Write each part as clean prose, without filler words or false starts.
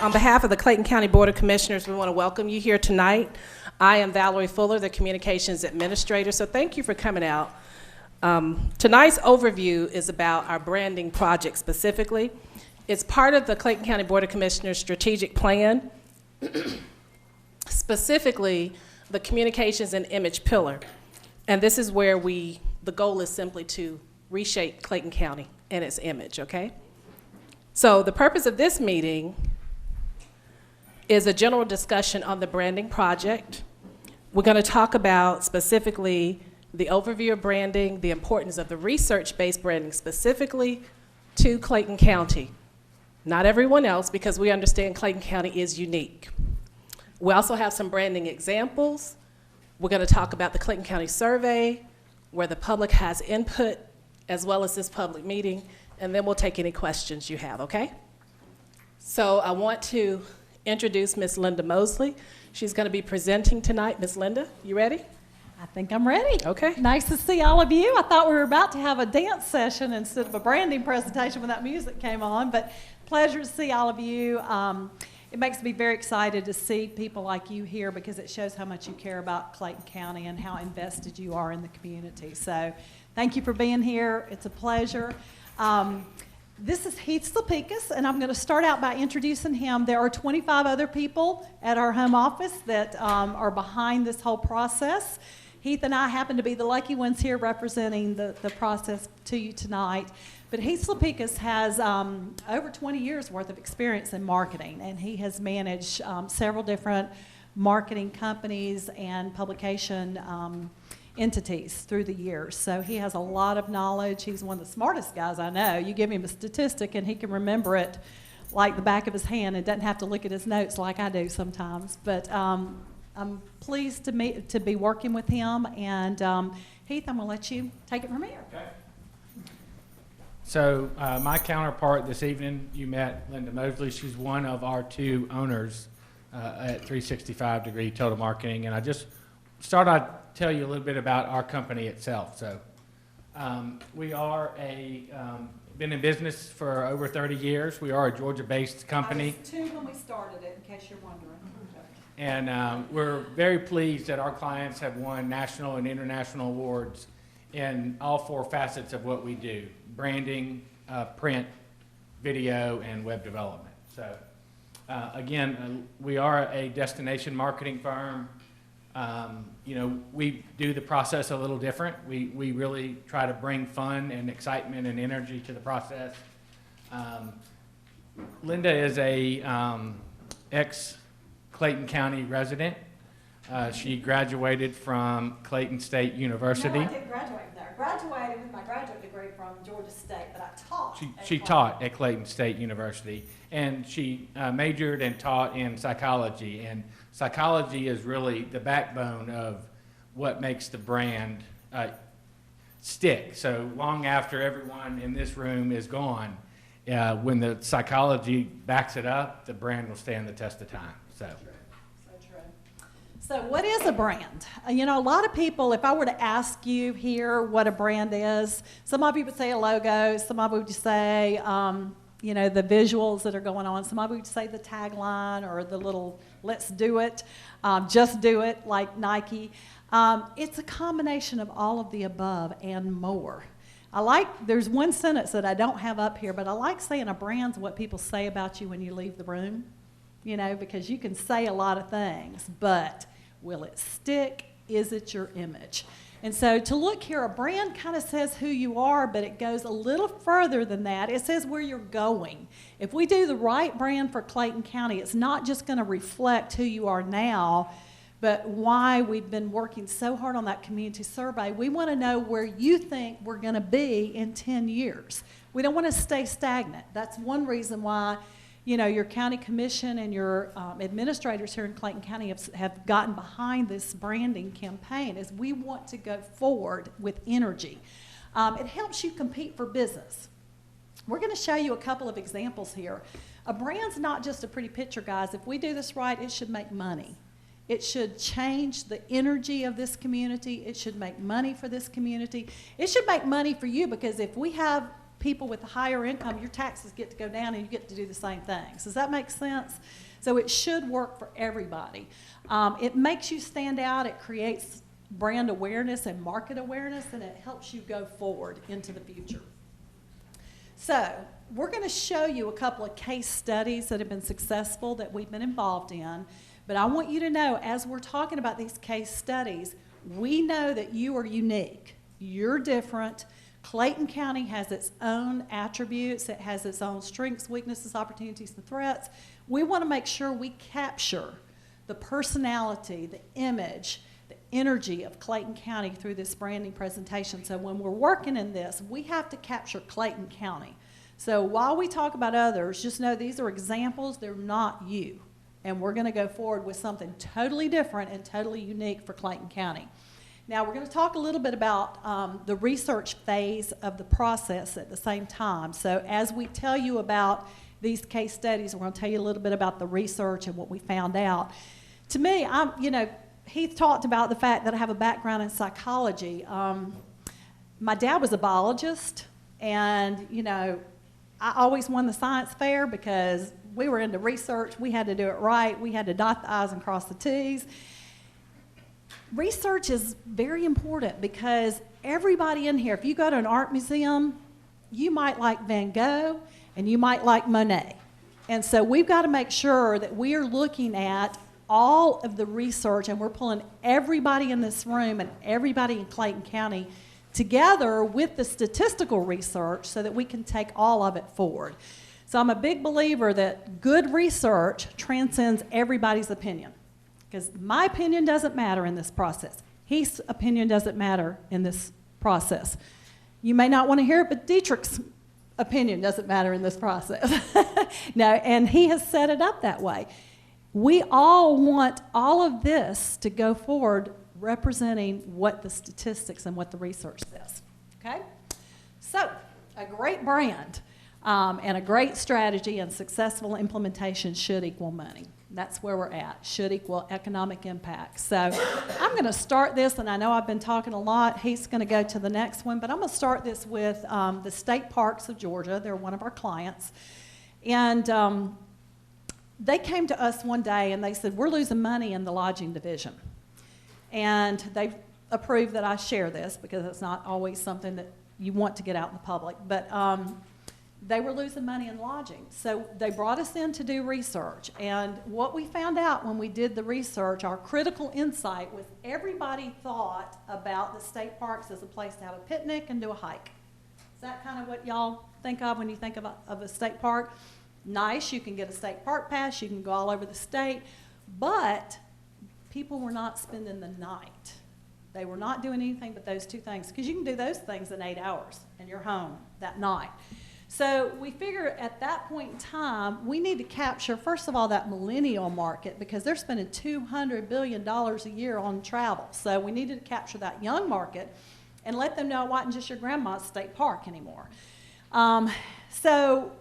On behalf of the Clayton County Board of Commissioners, we want to welcome you here tonight. I am Valerie Fuller, the Communications Administrator, so thank you for coming out. Tonight's overview is about our branding project specifically. It's part of the Clayton County Board of Commissioners strategic plan, specifically the communications and image pillar. And this is where the goal is simply to reshape Clayton County and its image, okay? So the purpose of this meeting is a general discussion on the branding project. We're going to talk about specifically the overview of branding, the importance of the research-based branding specifically to Clayton County. Not everyone else, because we understand Clayton County is unique. We also have some branding examples. We're going to talk about the Clayton County survey, where the public has input, as well as this public meeting, and then we'll take any questions you have, okay? So I want to introduce Ms. Linda Mosley. She's going to be presenting tonight. Ms. Linda, you ready? I think I'm ready. Okay. Nice to see all of you. I thought we were about to have a dance session instead of a branding presentation when that music came on, but pleasure to see all of you. It makes me very excited to see people like you here because it shows how much you care about Clayton County and how invested you are in the community. So thank you for being here. It's a pleasure. This is Heath Slapickas, and I'm going to start out by introducing him. There are 25 other people at our home office that are behind this whole process. Heath and I happen to be the lucky ones here representing the process to you tonight. But Heath Slapickas has over 20 years worth of experience in marketing, and he has managed several different marketing companies and publication entities through the years. So he has a lot of knowledge. He's one of the smartest guys I know. You give him a statistic and he can remember it like the back of his hand and doesn't have to look at his notes like I do sometimes. But I'm pleased to be working with him. And Heath, I'm going to let you take it from here. Okay. So my counterpart this evening, you met Linda Mosley. She's one of our two owners at 365 Degree Total Marketing. And I just start out tell you a little bit about our company itself. So we are been in business for over 30 years. We are a Georgia-based company. I was 2 when we started it, in case you're wondering. And we're very pleased that our clients have won national and international awards in all 4 facets of what we do: branding, print, video, and web development. So again, we are a destination marketing firm. You know, we do the process a little different. We really try to bring fun and excitement and energy to the process. Linda is a ex-Clayton County resident. She graduated from Clayton State University. No, I didn't graduate there. I graduated with my graduate degree from Georgia State, but I taught. She taught at Clayton State University, and she majored and taught in psychology. And psychology is really the backbone of what makes the brand stick. So long after everyone in this room is gone, when the psychology backs it up, the brand will stand the test of time. So true. So what is a brand? You know, a lot of people, if I were to ask you here what a brand is, some of you would say a logo, some of you would say, you know, the visuals that are going on. Some of you would say the tagline or the little "let's do it," just do it, like Nike. It's a combination of all of the above and more. There's one sentence that I don't have up here, but I like saying a brand's what people say about you when you leave the room, you know, because you can say a lot of things, but will it stick? Is it your image? And so to look here, a brand kind of says who you are, but it goes a little further than that. It says where you're going. If we do the right brand for Clayton County, it's not just going to reflect who you are now, but why we've been working so hard on that community survey. We want to know where you think we're going to be in 10 years. We don't want to stay stagnant. That's one reason why, you know, your county commission and your administrators here in Clayton County have gotten behind this branding campaign, is we want to go forward with energy. It helps you compete for business. We're going to show you a couple of examples here. A brand's not just a pretty picture, guys. If we do this right, it should make money. It should change the energy of this community. It should make money for this community. It should make money for you, because if we have people with the higher income, your taxes get to go down and you get to do the same things. Does that make sense? So it should work for everybody. It makes you stand out, it creates brand awareness and market awareness, and it helps you go forward into the future. So we're going to show you a couple of case studies that have been successful that we've been involved in. But I want you to know, as we're talking about these case studies, we know that you are unique. You're different. Clayton County has its own attributes. It has its own strengths, weaknesses, opportunities, and threats. We want to make sure we capture the personality, the image, the energy of Clayton County through this branding presentation. So when we're working in this, we have to capture Clayton County. So while we talk about others, just know these are examples. They're not you. And we're going to go forward with something totally different and totally unique for Clayton County. Now, we're going to talk a little bit about the research phase of the process at the same time. So as we tell you about these case studies, we're going to tell you a little bit about the research and what we found out. To me, Heath talked about the fact that I have a background in psychology. My dad was a biologist, and, I always won the science fair because we were into research. We had to do it right. We had to dot the I's and cross the T's. Research is very important because everybody in here, if you go to an art museum, you might like Van Gogh and you might like Monet. And so we've got to make sure that we are looking at all of the research, and we're pulling everybody in this room and everybody in Clayton County together with the statistical research so that we can take all of it forward. So I'm a big believer that good research transcends everybody's opinion, because my opinion doesn't matter in this process. Heath's opinion doesn't matter in this process. You may not want to hear it, but Dietrich's opinion doesn't matter in this process. No, and he has set it up that way. We all want all of this to go forward representing what the statistics and what the research says, okay? So, a great brand and a great strategy and successful implementation should equal money. That's where we're at, should equal economic impact. So, I'm going to start this, and I know I've been talking a lot. He's going to go to the next one, but I'm going to start this with the state parks of Georgia. They're one of our clients. And they came to us one day and they said, we're losing money in the lodging division. And they approved that I share this because it's not always something that you want to get out in the public. But they were losing money in lodging. So they brought us in to do research. And what we found out when we did the research, our critical insight was everybody thought about the state parks as a place to have a picnic and do a hike. Is that kind of what y'all think of when you think of a state park? Nice, you can get a state park pass, you can go all over the state, but people were not spending the night. They were not doing anything but those two things, because you can do those things in 8 hours and you're home that night. So we figure at that point in time, we need to capture, first of all, that millennial market, because they're spending $200 billion a year on travel. So we needed to capture that young market and let them know it wasn't just your grandma's state park anymore. So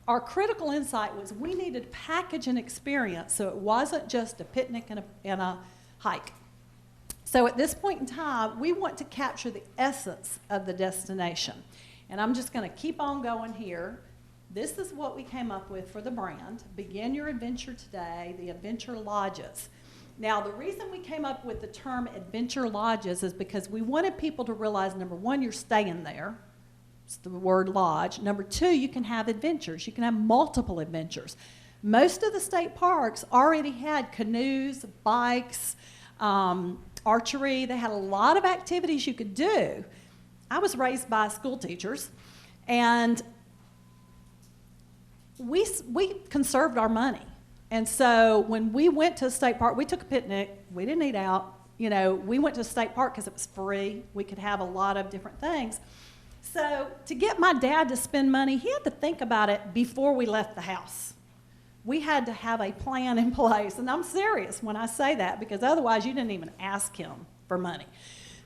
our critical insight was we needed to package an experience so it wasn't just a picnic and a hike. So at this point in time, we want to capture the essence of the destination. And I'm just going to keep on going here. This is what we came up with for the brand. Begin your adventure today, the Adventure Lodges. Now, the reason we came up with the term Adventure Lodges is because we wanted people to realize, number one, you're staying there. It's the word lodge. Number two, you can have adventures. You can have multiple adventures. Most of the state parks already had canoes, bikes, archery. They had a lot of activities you could do. I was raised by school teachers, and we conserved our money. And so when we went to a state park, we took a picnic. We didn't eat out. We went to a state park because it was free. We could have a lot of different things. So to get my dad to spend money, he had to think about it before we left the house. We had to have a plan in place, and I'm serious when I say that, because otherwise you didn't even ask him for money.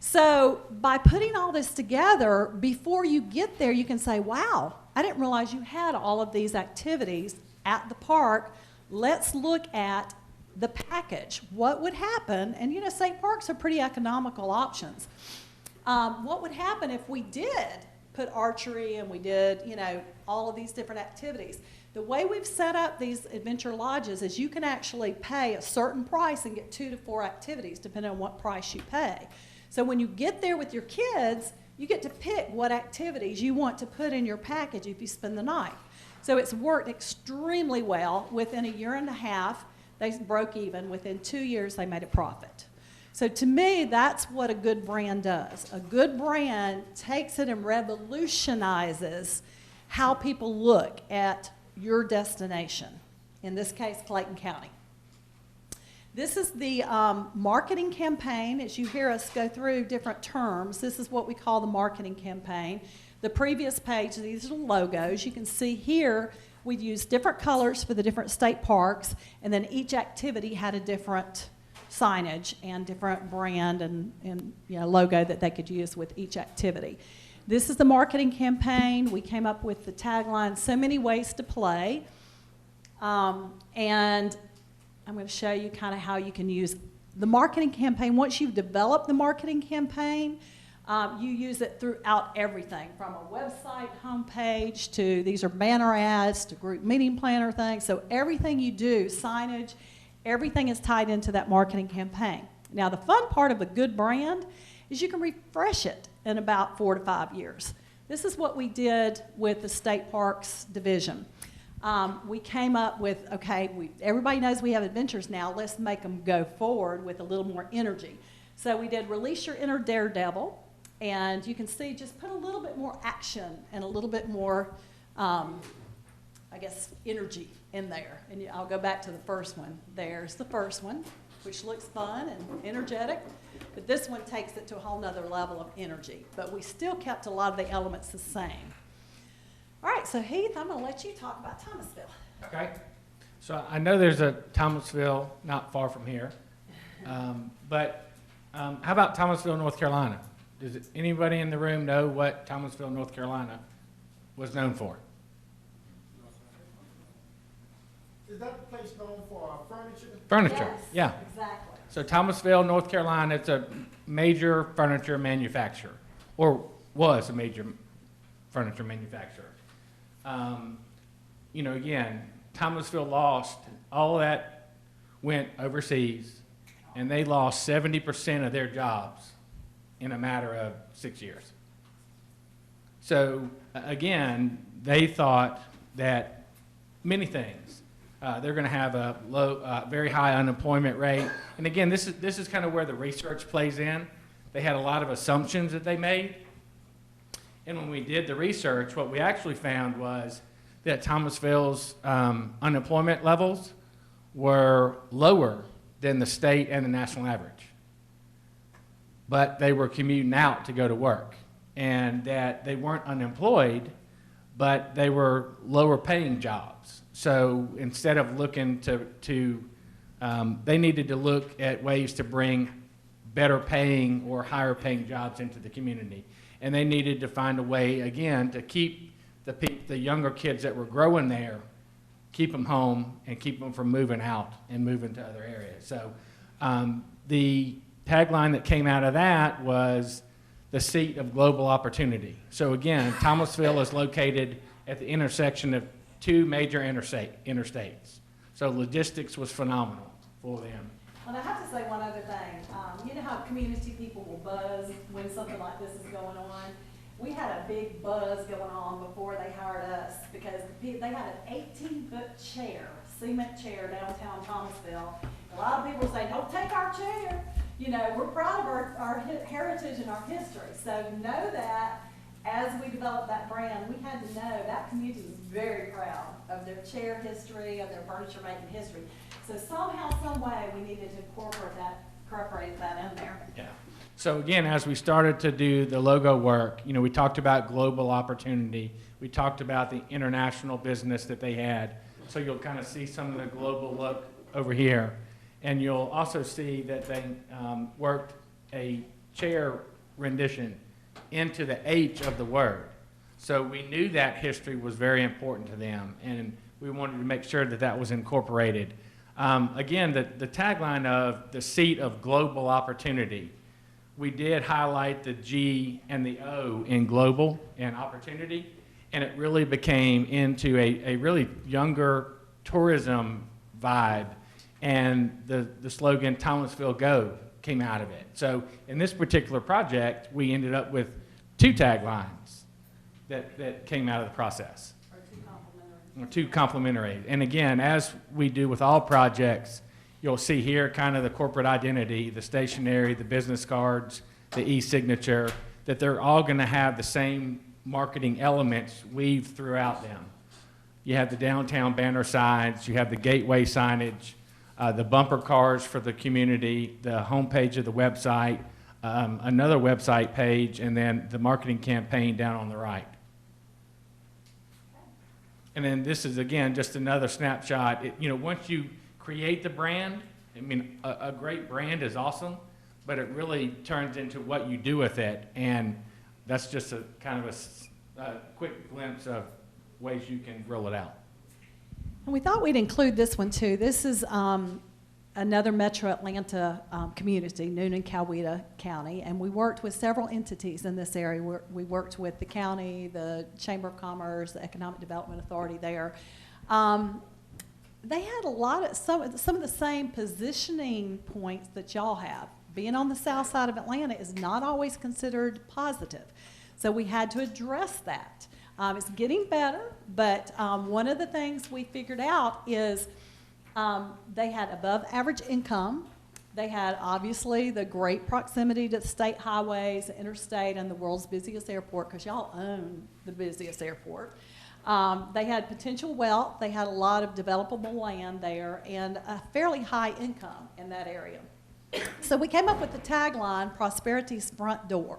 So by putting all this together, before you get there, you can say, wow, I didn't realize you had all of these activities at the park. Let's look at the package. What would happen? And state parks are pretty economical options. What would happen if we did put archery and we did, you know, all of these different activities. The way we've set up these adventure lodges is you can actually pay a certain price and get 2 to 4 activities depending on what price you pay. So when you get there with your kids, you get to pick what activities you want to put in your package if you spend the night. So it's worked extremely well. Within a year and a half, they broke even. Within 2 years, they made a profit. So to me, that's what a good brand does. A good brand takes it and revolutionizes how people look at your destination, in this case, Clayton County. This is the marketing campaign. As you hear us go through different terms, this is what we call the marketing campaign. The previous page, these are the logos. You can see here we've used different colors for the different state parks, and then each activity had a different signage and different brand and you know, logo that they could use with each activity. This is the marketing campaign. We came up with the tagline, "So many ways to play." And I'm going to show you kind of how you can use the marketing campaign. Once you've developed the marketing campaign, you use it throughout everything, from a website homepage to these are banner ads to group meeting planner things. So everything you do, signage, everything is tied into that marketing campaign. Now the fun part of a good brand is you can refresh it in about 4 to 5 years. This is what we did with the State Parks Division. We came up with, okay, everybody knows we have adventures now, let's make them go forward with a little more energy. So we did Release Your Inner Daredevil, and you can see just put a little bit more action and a little bit more, I guess, energy in there. And I'll go back to the first one. There's the first one, which looks fun and energetic, but this one takes it to a whole nother level of energy. But we still kept a lot of the elements the same. All right, so Heath, I'm going to let you talk about Thomasville. Okay. So I know there's a Thomasville not far from here, but how about Thomasville, North Carolina? Does anybody in the room know what Thomasville, North Carolina was known for? Is that the place known for furniture? Furniture, Yes, yeah. exactly. So Thomasville, North Carolina, it's a major furniture manufacturer, or was a major furniture manufacturer. You know, again, Thomasville lost, all of that went overseas, and they lost 70% of their jobs in a matter of 6 years. So again, they thought that many things. They're going to have a low, very high unemployment rate. And again, this is kind of where the research plays in. They had a lot of assumptions that they made. And when we did the research, what we actually found was that Thomasville's unemployment levels were lower than the state and the national average. But they were commuting out to go to work. And that they weren't unemployed, but they were lower paying jobs. So instead of looking they needed to look at ways to bring better paying or higher paying jobs into the community. And they needed to find a way, again, to keep the younger kids that were growing there, keep them home and keep them from moving out and moving to other areas. So the tagline that came out of that was the seat of global opportunity. So again, Thomasville is located at the intersection of 2 major interstates. So logistics was phenomenal for them. And I have to say one other thing. You know how community people will buzz when something like this is going on? We had a big buzz going on before they hired us because they had an 18-foot chair, cement chair downtown Thomasville. A lot of people say, "Don't take our chair." You know, we're proud of our heritage and our history. So know that as we developed that brand, we had to know that community was very proud of their chair history, of their furniture making history. So somehow, some way, we needed to incorporate that in there. Yeah. So again, as we started to do the logo work, you know, we talked about global opportunity. We talked about the international business that they had. So you'll kind of see some of the global look over here. And you'll also see that they worked a chair rendition into the H of the word. So we knew that history was very important to them, and we wanted to make sure that that was incorporated. Again, the tagline of the seat of global opportunity we did highlight the G and the O in global and opportunity, and it really became into a really younger tourism vibe, and the slogan Thomasville Go came out of it. So in this particular project, we ended up with 2 taglines that came out of the process. Or 2 complementary. And again, as we do with all projects, you'll see here kind of the corporate identity, the stationery, the business cards, the e-signature, that they're all going to have the same marketing elements weaved throughout them. You have the downtown banner signs, you have the gateway signage, the bumper cars for the community, the homepage of the website, another website page, and then the marketing campaign down on the right. And then this is, again, just another snapshot. Once you create the brand, I mean, a great brand is awesome, but it really turns into what you do with it. And that's just a kind of a quick glimpse of ways you can roll it out. And we thought we'd include this one too. This is another Metro Atlanta community, Noonan-Coweta County, and we worked with several entities in this area. We worked with the county, the Chamber of Commerce, the Economic Development Authority there. They had a lot of some of the same positioning points that y'all have. Being on the south side of Atlanta is not always considered positive, so we had to address that. It's getting better, but one of the things we figured out is they had above average income. They had obviously the great proximity to the state highways, the interstate, and the world's busiest airport, because y'all own the busiest airport. They had potential wealth. They had a lot of developable land there and a fairly high income in that area. So we came up with the tagline, Prosperity's Front Door.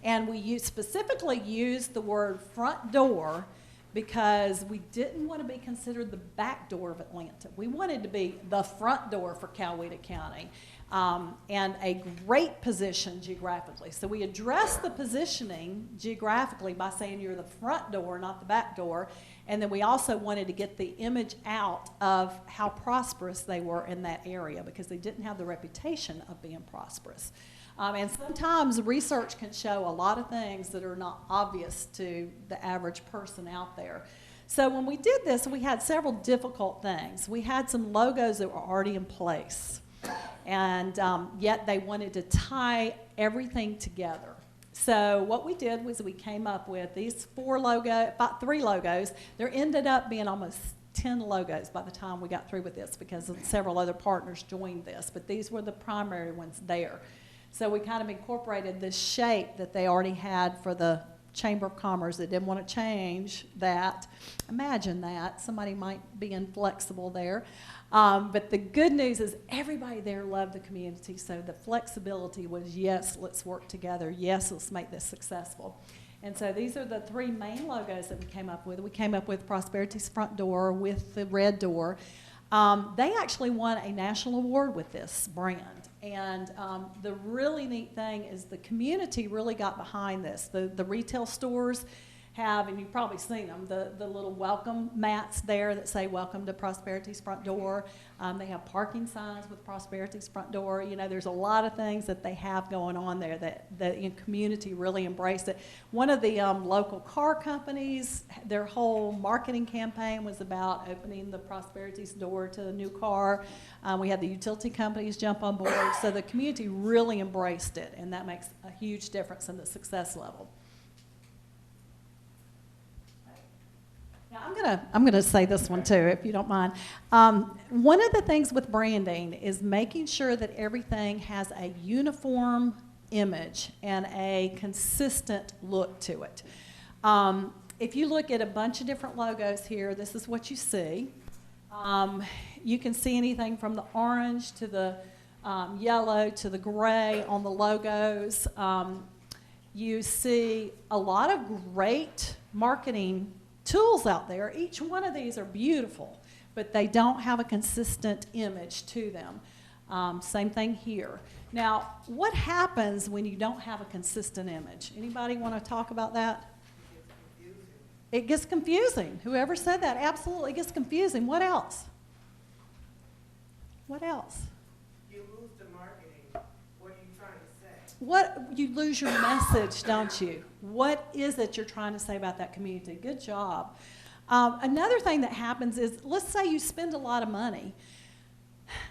And we specifically used the word front door because we didn't want to be considered the back door of Atlanta. We wanted to be the front door for Coweta County, and a great position geographically. So we addressed the positioning geographically by saying you're the front door, not the back door. And then we also wanted to get the image out of how prosperous they were in that area because they didn't have the reputation of being prosperous. And sometimes research can show a lot of things that are not obvious to the average person out there. So when we did this, we had several difficult things. We had some logos that were already in place, and yet they wanted to tie everything together. So what we did was we came up with these about 3 logos. There ended up being almost 10 logos by the time we got through with this because several other partners joined this, but these were the primary ones there. So we kind of incorporated this shape that they already had for the Chamber of Commerce. They didn't want to change that. Imagine that. Somebody might be inflexible there. But the good news is everybody there loved the community, so the flexibility was, yes, let's work together. Yes, let's make this successful. And so these are the 3 main logos that we came up with. We came up with Prosperity's Front Door with the red door. They actually won a national award with this brand. And the really neat thing is the community really got behind this. The retail stores have, and you've probably seen them, the little welcome mats there that say welcome to Prosperity's Front Door. They have parking signs with Prosperity's Front Door. You know, there's a lot of things that they have going on there that the community really embraced it. One of the local car companies, their whole marketing campaign was about opening the Prosperity's door to a new car. We had the utility companies jump on board. So the community really embraced it, and that makes a huge difference in the success level. Now, I'm gonna say this one too, if you don't mind. One of the things with branding is making sure that everything has a uniform image and a consistent look to it. If you look at a bunch of different logos here, this is what you see. You can see anything from the orange to the yellow to the gray on the logos. You see a lot of great marketing tools out there. Each one of these are beautiful, but they don't have a consistent image to them. Same thing here. Now, what happens when you don't have a consistent image? Anybody want to talk about that? It gets confusing. Whoever said that, absolutely gets confusing. What else? What else? You lose the marketing. What are you trying to say? you lose your message, don't you? What is it you're trying to say about that community? Good job. Another thing that happens is, let's say you spend a lot of money.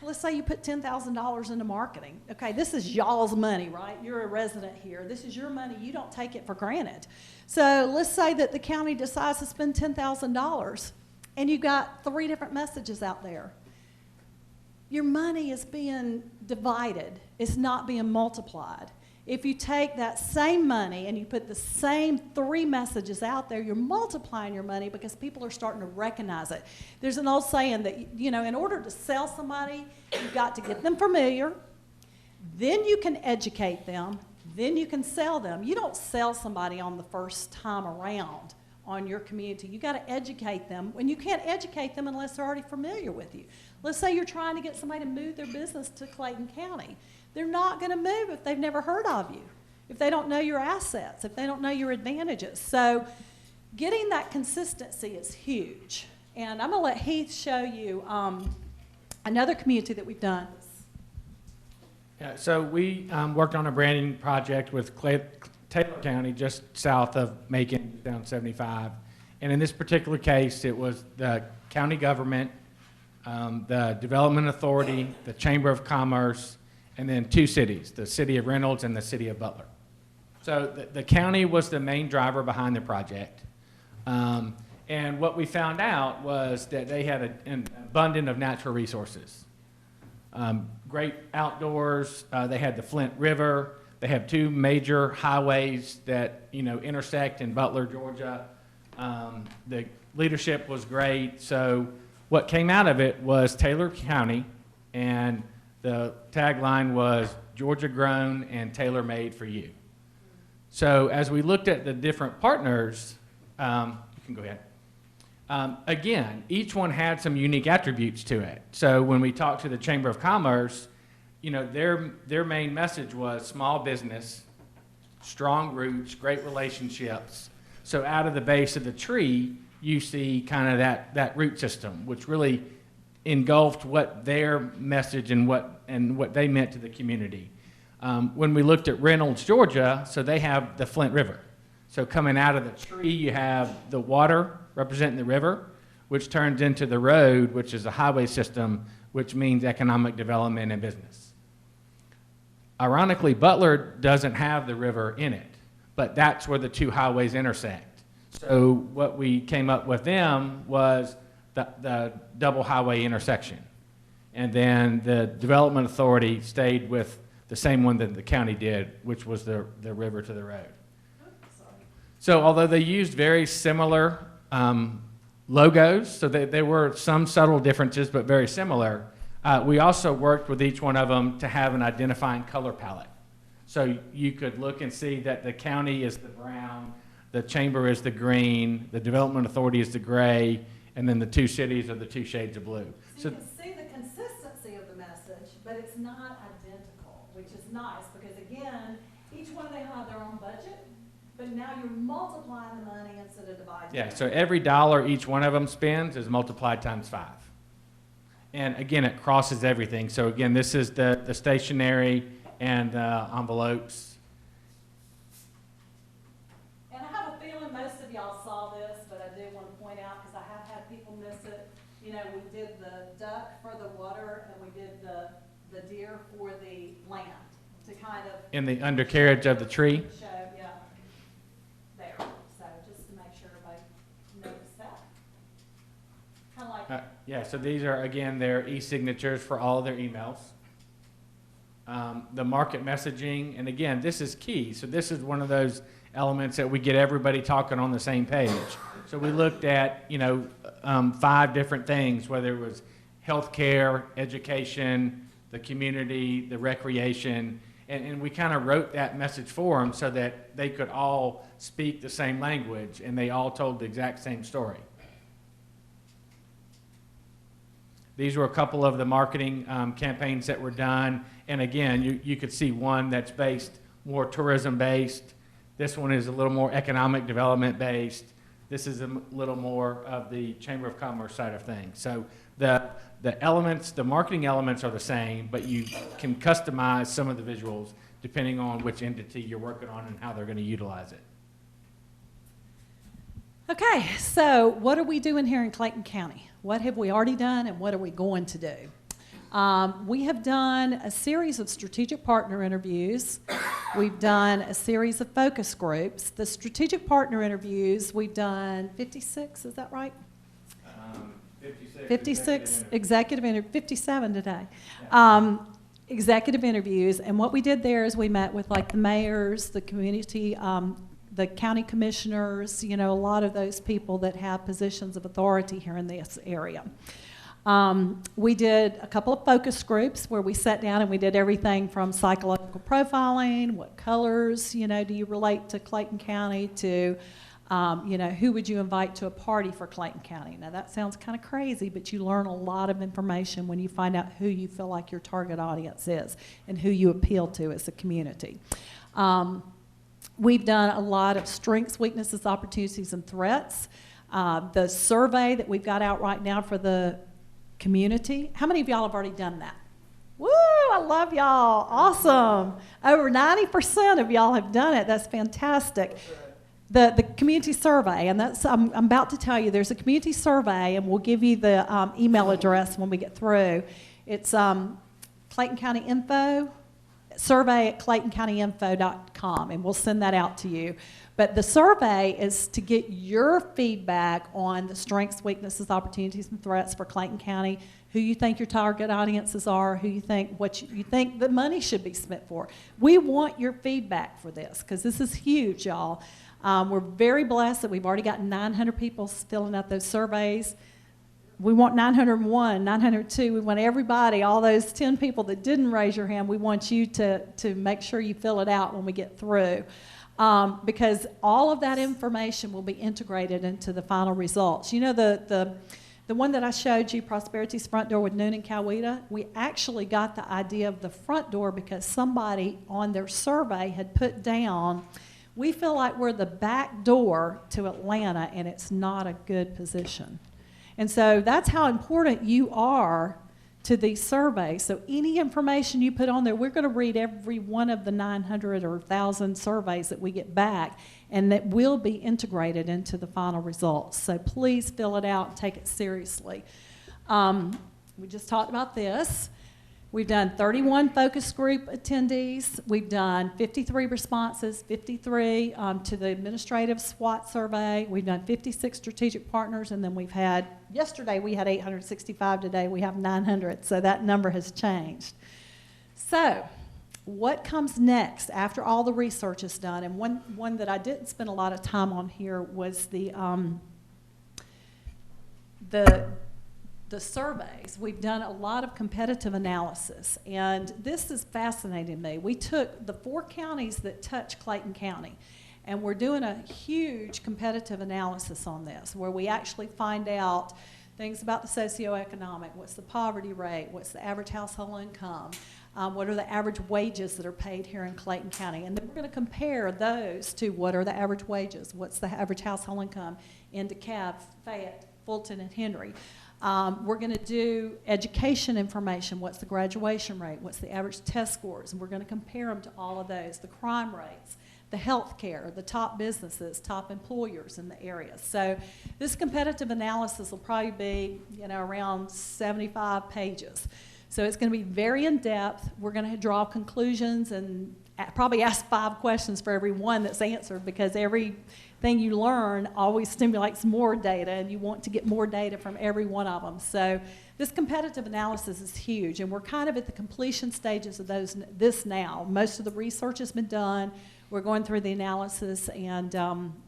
Let's say you put $10,000 into marketing. Okay, this is y'all's money, right? You're a resident here. This is your money. You don't take it for granted. So let's say that the county decides to spend $10,000 and you've got 3 different messages out there. Your money is being divided. It's not being multiplied. If you take that same money and you put the same 3 messages out there, you're multiplying your money because people are starting to recognize it. There's an old saying that, you know, in order to sell somebody, you've got to get them familiar, then you can educate them, then you can sell them. You don't sell somebody on the first time around on your community. You got to educate them, and you can't educate them unless they're already familiar with you. Let's say you're trying to get somebody to move their business to Clayton County. They're not going to move if they've never heard of you, if they don't know your assets, if they don't know your advantages. So getting that consistency is huge. And I'm going to let Heath show you another community that we've done. Yeah, so we worked on a branding project with Taylor County, just south of Macon, down 75. And in this particular case, it was the county government, the Development Authority, the Chamber of Commerce, and then 2 cities, the city of Reynolds and the city of Butler. So the county was the main driver behind the project. And what we found out was that they had an abundance of natural resources. Great outdoors, they had the Flint River, they have 2 major highways that, you know, intersect in Butler, Georgia. The leadership was great, so what came out of it was Taylor County, and the tagline was Georgia grown and tailor made for you. So as we looked at the different partners, you can go ahead. Again, each one had some unique attributes to it. So when we talked to the Chamber of Commerce, you know, their main message was small business, strong roots, great relationships. So out of the base of the tree, you see kind of that root system, which really engulfed what their message and what they meant to the community. When we looked at Reynolds, Georgia, so they have the Flint River. So coming out of the tree, you have the water representing the river, which turns into the road, which is a highway system, which means economic development and business. Ironically, Butler doesn't have the river in it, but that's where the 2 highways intersect. So what we came up with them was the double highway intersection. And then the Development Authority stayed with the same one that the county did, which was the river to the road. So although they used very similar logos, so there were some subtle differences, but very similar, we also worked with each one of them to have an identifying color palette. So you could look and see that the county is the brown, the chamber is the green, the Development Authority is the gray, and then the 2 cities are the 2 shades of blue. So you can see the consistency of the message, but it's not identical, which is nice because, again, each one of them have their own budget, but now you're multiplying the money instead of dividing. Yeah, so every dollar each one of them spends is multiplied times 5. And again, it crosses everything. So again, this is the stationery and envelopes. And I have a feeling most of y'all saw this, but I did want to point out, because I have had people miss it. You know, we did the duck for the water, and we did the deer for the land, to kind of In the undercarriage of the tree. show, yeah, there. So just to make sure everybody noticed that. Kind of like, Yeah, so these are, again, their e-signatures for all of their emails. The market messaging, and again, this is key. So this is one of those elements that we get everybody talking on the same page. So we looked at, you know, 5 different things, whether it was healthcare, education, the community, the recreation, and we kind of wrote that message for them so that they could all speak the same language and they all told the exact same story. These were a couple of the marketing campaigns that were done. And again, you could see one that's based more tourism based. This one is a little more economic development based. This is a little more of the Chamber of Commerce side of things. So The elements, the marketing elements are the same, but you can customize some of the visuals depending on which entity you're working on and how they're going to utilize it. Okay, so what are we doing here in Clayton County? What have we already done and what are we going to do? We have done a series of strategic partner interviews. We've done a series of focus groups. The strategic partner interviews, we've done 56, is that right? 56 executive interviews, 57 today. Yeah. Executive interviews, and what we did there is we met with like the mayors, the community, the county commissioners, you know, a lot of those people that have positions of authority here in this area. We did a couple of focus groups where we sat down and we did everything from psychological profiling, what colors, you know, do you relate to Clayton County, to, you know, who would you invite to a party for Clayton County? Now that sounds kind of crazy, but you learn a lot of information when you find out who you feel like your target audience is and who you appeal to as a community. We've done a lot of strengths, weaknesses, opportunities, and threats. The survey that we've got out right now for the community, how many of y'all have already done that? Woo, I love y'all, awesome. Over 90% of y'all have done it, that's fantastic. The community survey, and that's, I'm about to tell you, there's a community survey, and we'll give you the email address when we get through. It's Clayton County Info, survey at claytoncountyinfo.com, and we'll send that out to you. But the survey is to get your feedback on the strengths, weaknesses, opportunities, and threats for Clayton County, who you think your target audiences are, who you think, what you think the money should be spent for. We want your feedback for this, because this is huge, y'all. We're very blessed that we've already got 900 people filling out those surveys. We want 901, 902. We want everybody, all those 10 people that didn't raise your hand, we want you to make sure you fill it out when we get through. Because all of that information will be integrated into the final results. You know, the one that I showed you, Prosperity's Front Door with Noon and Coweta, we actually got the idea of the front door because somebody on their survey had put down, we feel like we're the back door to Atlanta and it's not a good position. And so that's how important you are to these surveys. So any information you put on there, we're going to read every one of the 900 or 1,000 surveys that we get back, and that will be integrated into the final results. So please fill it out and take it seriously. We just talked about this. We've done 31 focus group attendees. We've done 53 responses, 53 to the administrative SWOT survey. We've done 56 strategic partners, and then we've had, yesterday we had 865, today we have 900, so that number has changed. So what comes next after all the research is done? And one that I didn't spend a lot of time on here was the surveys. We've done a lot of competitive analysis, and this is fascinating to me. We took the 4 counties that touch Clayton County, and we're doing a huge competitive analysis on this, where we actually find out things about the socioeconomic, what's the poverty rate, what's the average household income, what are the average wages that are paid here in Clayton County, and then we're going to compare those to what are the average wages, what's the average household income in DeKalb, Fayette, Fulton, and Henry. We're going to do education information. What's the graduation rate? What's the average test scores? And we're going to compare them to all of those, the crime rates, the health care, the top businesses, top employers in the area. So this competitive analysis will probably be, you know, around 75 pages. So it's going to be very in-depth. We're going to draw conclusions and probably ask 5 questions for every one that's answered, because everything you learn always stimulates more data, and you want to get more data from every one of them. So this competitive analysis is huge, and we're kind of at the completion stages of this now. Most of the research has been done. We're going through the analysis, and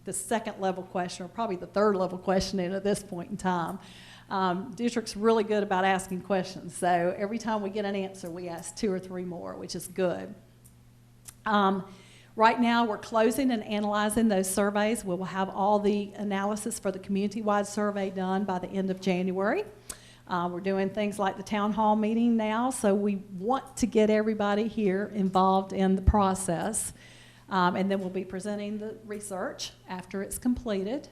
the second level question, or probably the third level questioning at this point in time. Dietrich's really good about asking questions, so every time we get an answer, we ask 2 or 3 more, which is good. Right now, we're closing and analyzing those surveys. We will have all the analysis for the community-wide survey done by the end of January. We're doing things like the town hall meeting now, so we want to get everybody here involved in the process. And then we'll be presenting the research after it's completed.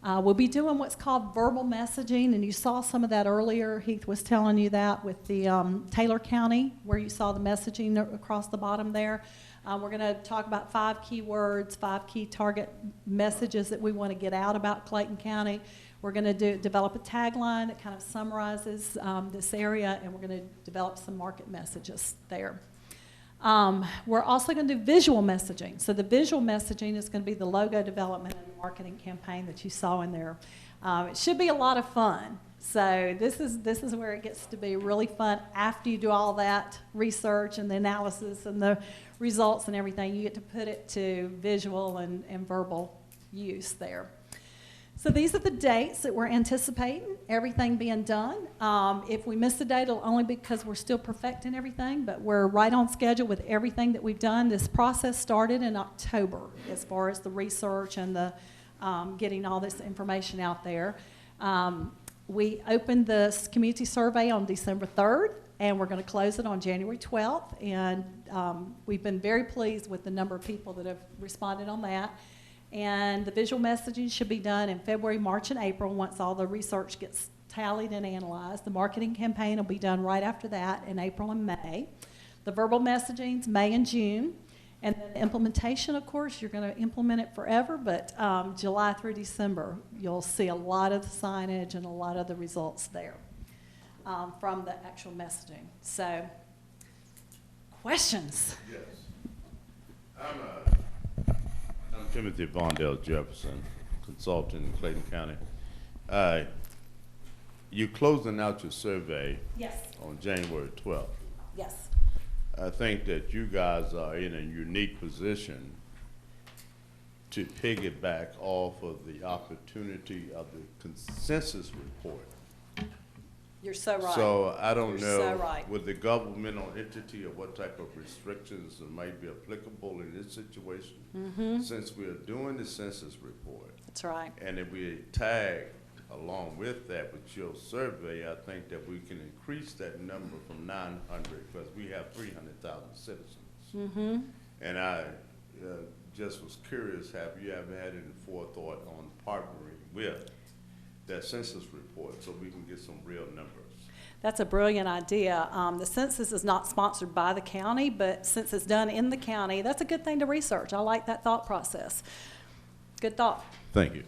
We'll be doing what's called verbal messaging, and you saw some of that earlier. Heath was telling you that with the Taylor County, where you saw the messaging across the bottom there. We're going to talk about 5 key words, 5 key target messages that we want to get out about Clayton County. We're going to develop a tagline that kind of summarizes this area, and we're going to develop some market messages there. We're also going to do visual messaging. So the visual messaging is going to be the logo development and the marketing campaign that you saw in there. It should be a lot of fun. So this is where it gets to be really fun. After you do all that research and the analysis and the results and everything, you get to put it to visual and verbal use there. So these are the dates that we're anticipating, everything being done. If we miss a date, it'll only be because we're still perfecting everything, but we're right on schedule with everything that we've done. This process started in October as far as the research and the getting all this information out there. We opened this community survey on December 3rd, and we're going to close it on January 12th, and we've been very pleased with the number of people that have responded on that. And the visual messaging should be done in February, March, and April once all the research gets tallied and analyzed. The marketing campaign will be done right after that in April and May. The verbal messaging's May and June. And then the implementation, of course, you're going to implement it forever, but July through December, you'll see a lot of the signage and a lot of the results there from the actual messaging. So, questions? Yes. I'm Timothy Vondell Jefferson, consultant in Clayton County. You're closing out your survey Yes. on January 12th. Yes. I think that you guys are in a unique position to piggyback off of the opportunity of the consensus report. You're so right. So I don't You're know, so right. with the governmental entity or what type of restrictions that might be applicable in this situation, since we are doing the census report, That's right. and if we tag along with that with your survey, I think that we can increase that number from 900, because we have 300,000 citizens. And I just was curious, have you ever had any forethought on partnering with that census report so we can get some real numbers? That's a brilliant idea. The census is not sponsored by the county, but since it's done in the county, that's a good thing to research. I like that thought process. Good thought. Thank you.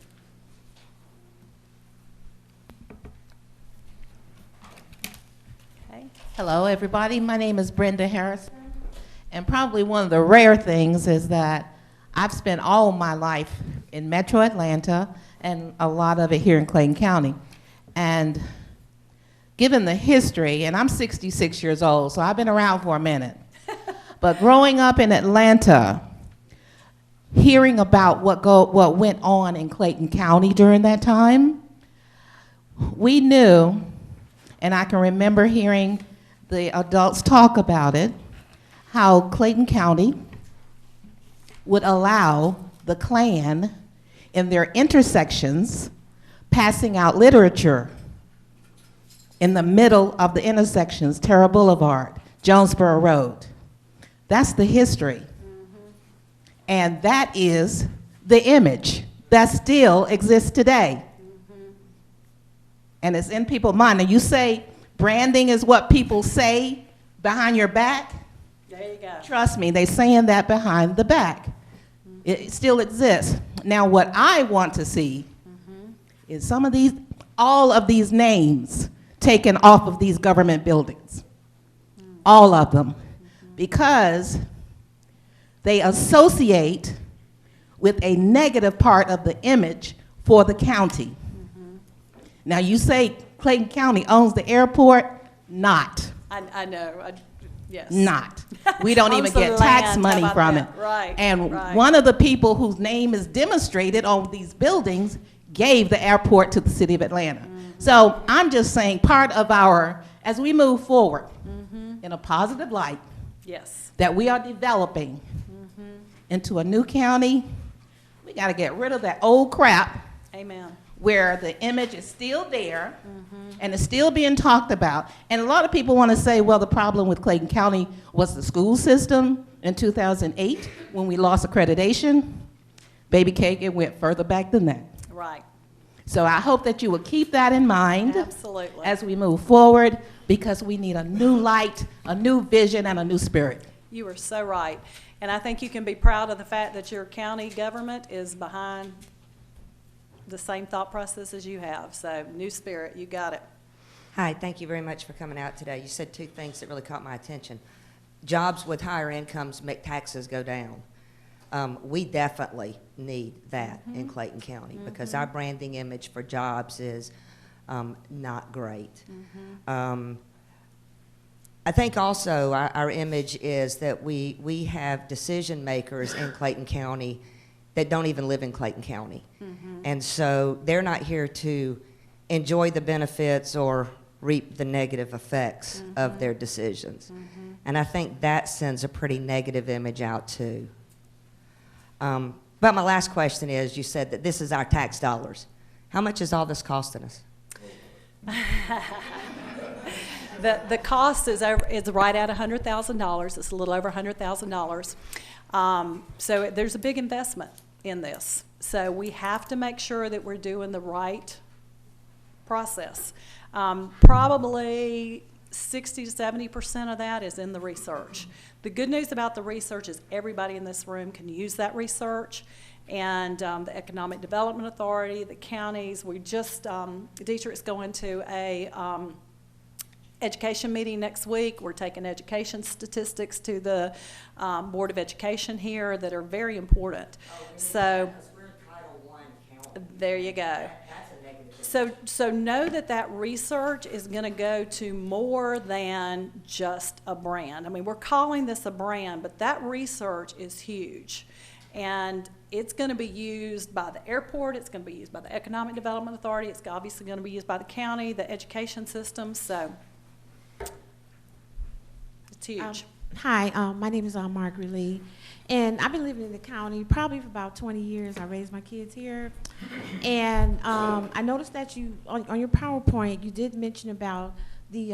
Okay. Hello, everybody. My name is Brenda Harris. And probably one of the rare things is that I've spent all my life in Metro Atlanta and a lot of it here in Clayton County. And given the history, and I'm 66 years old, so I've been around for a minute. But growing up in Atlanta, hearing about what went on in Clayton County during that time, we knew, and I can remember hearing the adults talk about it, how Clayton County would allow the Klan in their intersections passing out literature in the middle of the intersections, Terra Boulevard, Jonesboro Road. That's the history. And that is the image that still exists today. And it's in people's mind. And you say branding is what people say behind your back. There you go. Trust me, they're saying that behind the back. It still exists. Now, what I want to see is all of these names taken off of these government buildings. All of them. Because they associate with a negative part of the image for the county. Now, you say Clayton County owns the airport? Not. I know. Yes. Not. We don't even Owns the get tax land. money How about from that? it. Right, And right. one of the people whose name is demonstrated on these buildings gave the airport to the city of Atlanta. So I'm just saying part of as we move forward in a positive light, Yes. that we are developing into a new county, we got to get rid of that old crap Amen. where the image is still there and it's still being talked about. And a lot of people want to say, well, the problem with Clayton County was the school system in 2008 when we lost accreditation. Baby cake, it went further back than that. Right. So I hope that you will keep that in mind Absolutely. as we move forward, because we need a new light, a new vision, and a new spirit. You are so right. And I think you can be proud of the fact that your county government is behind the same thought process as you have. So, new spirit, you got it. Hi, thank you very much for coming out today. You said two things that really caught my attention. Jobs with higher incomes make taxes go down. We definitely need that in Clayton County because our branding image for jobs is not great. I think also our image is that we have decision makers in Clayton County that don't even live in Clayton County. And so they're not here to enjoy the benefits or reap the negative effects of their decisions. And I think that sends a pretty negative image out too. But my last question is, you said that this is our tax dollars. How much is all this costing us? The cost is right at $100,000. It's a little over $100,000. So there's a big investment in this. So we have to make sure that we're doing the right process. Probably 60 to 70% of that is in the research. The good news about the research is everybody in this room can use that research. And the Economic Development Authority, the counties, Dietrich's going to a education meeting next week. We're taking education statistics to the Board of Education here that are very important. So there you go. So know that research is going to go to more than just a brand. I mean, we're calling this a brand, but that research is huge. And it's going to be used by the airport. It's going to be used by the Economic Development Authority. It's obviously going to be used by the county, the education system. So it's huge. Hi, my name is Margaret Lee, and I've been living in the county probably for about 20 years. I raised my kids here, and I noticed that you, on your PowerPoint, you did mention about the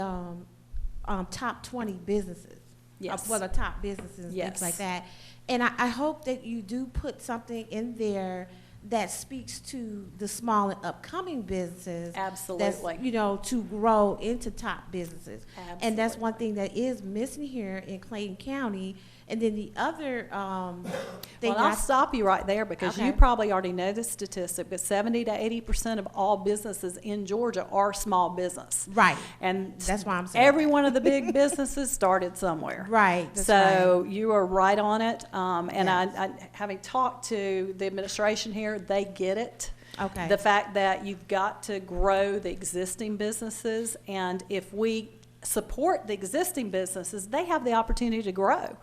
top 20 businesses. Yes. Well, the top businesses and Yes. things like that. And I hope that you do put something in there that speaks to the small and upcoming businesses. Absolutely. That's, to grow into top businesses. And that's Absolutely. one thing that is missing here in Clayton County. And then the other thing Well, I'll stop you right there because you Okay. probably already know this statistic, but 70 to 80% of all businesses in Georgia are small business. Right. And That's why I'm saying every that. one of the big businesses started somewhere. Right, that's So you are right on it. And Yes. I, having talked to the administration here, they get it. Okay. The fact that you've got to grow the existing businesses, and if we support the existing businesses, they have the opportunity to grow.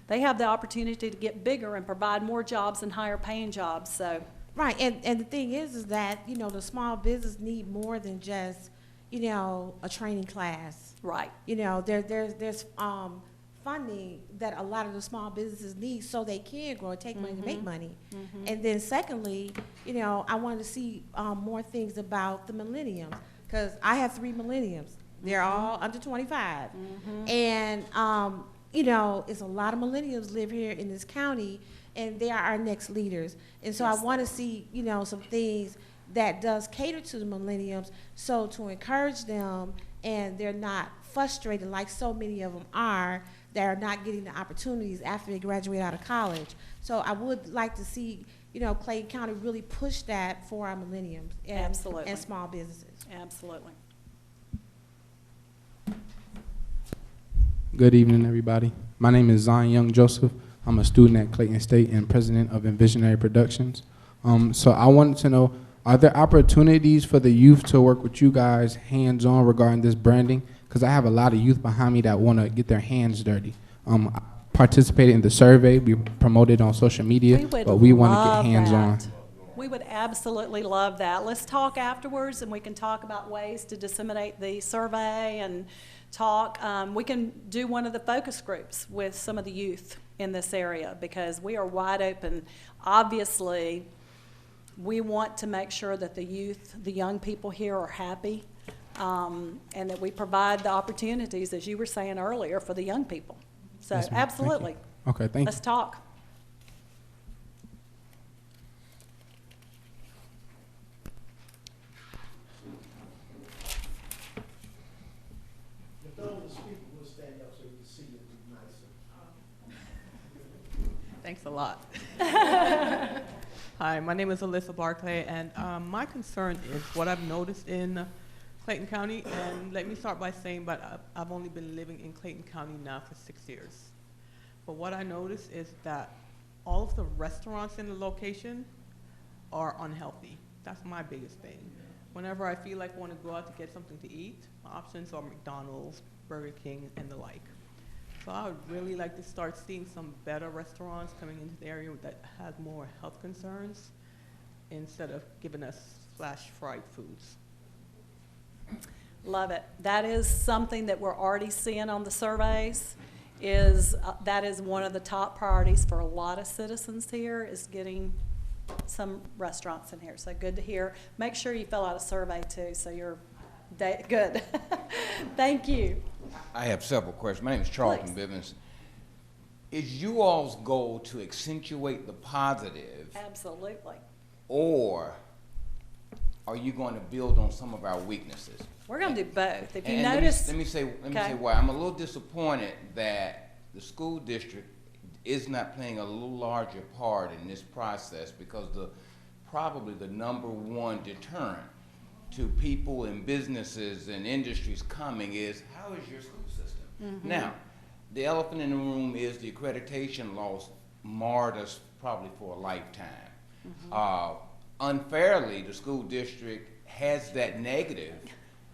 They have the opportunity to get bigger and provide more jobs and higher paying jobs. So Right, and the thing is that, the small business need more than just, a training class. right. There's funding that a lot of the small businesses need so they can grow and take money to make money. And then secondly, I wanted to see more things about the millenniums, because I have 3 millenniums. They're all under 25. And, it's a lot of millennials live here in this county, and they are our next leaders. And so Yes, I want to see, some things that does cater to the millenniums, so to encourage them, and they're not frustrated like so many of them are that are not getting the opportunities after they graduate out of college. So I would like to see, Clayton County really push that for our millenniums Absolutely. and small businesses. Absolutely. Good evening, everybody. My name is Zion Young Joseph. I'm a student at Clayton State and president of Envisionary Productions. So I wanted to know, are there opportunities for the youth to work with you guys hands-on regarding this branding? Because I have a lot of youth behind me that want to get their hands dirty. I participated in the survey. We promoted on social media, but we want to get hands-on. We would absolutely love that. Let's talk afterwards, and we can talk about ways to disseminate the survey and talk. We can do one of the focus groups with some of the youth in this area because we are wide open. Obviously, we want to make sure that the youth, the young people here are happy, and that we provide the opportunities, as you were saying earlier, for the young people. So Yes, ma'am. Thank you. absolutely. Okay, thank Let's you. talk. Thanks a lot. Hi, my name is Alyssa Barclay, and my concern is what I've noticed in Clayton County, and let me start by saying, but I've only been living in Clayton County now for 6 years. But what I noticed is that all of the restaurants in the location are unhealthy. That's my biggest thing. Whenever I feel like I want to go out to get something to eat, my options are McDonald's, Burger King, and the like. So I would really like to start seeing some better restaurants coming into the area that has more health concerns instead of giving us flash fried foods. Love it. That is something that we're already seeing on the surveys. That is one of the top priorities for a lot of citizens here, is getting some restaurants in here. So good to hear. Make sure you fill out a survey too, so you're good. Thank you. I have several questions. My name is Charlton Please. Bivens. Is you all's goal to accentuate the positive, Absolutely. or are you going to build on some of our weaknesses? We're going to do both. If you And notice, let me say Okay. why. I'm a little disappointed that the school district is not playing a little larger part in this process, because probably the number one deterrent to people and businesses and industries coming is, how is your school system? Mm-hmm. Now, the elephant in the room is the accreditation laws marred us probably for a lifetime. Mm-hmm. Unfairly, the school district has that negative.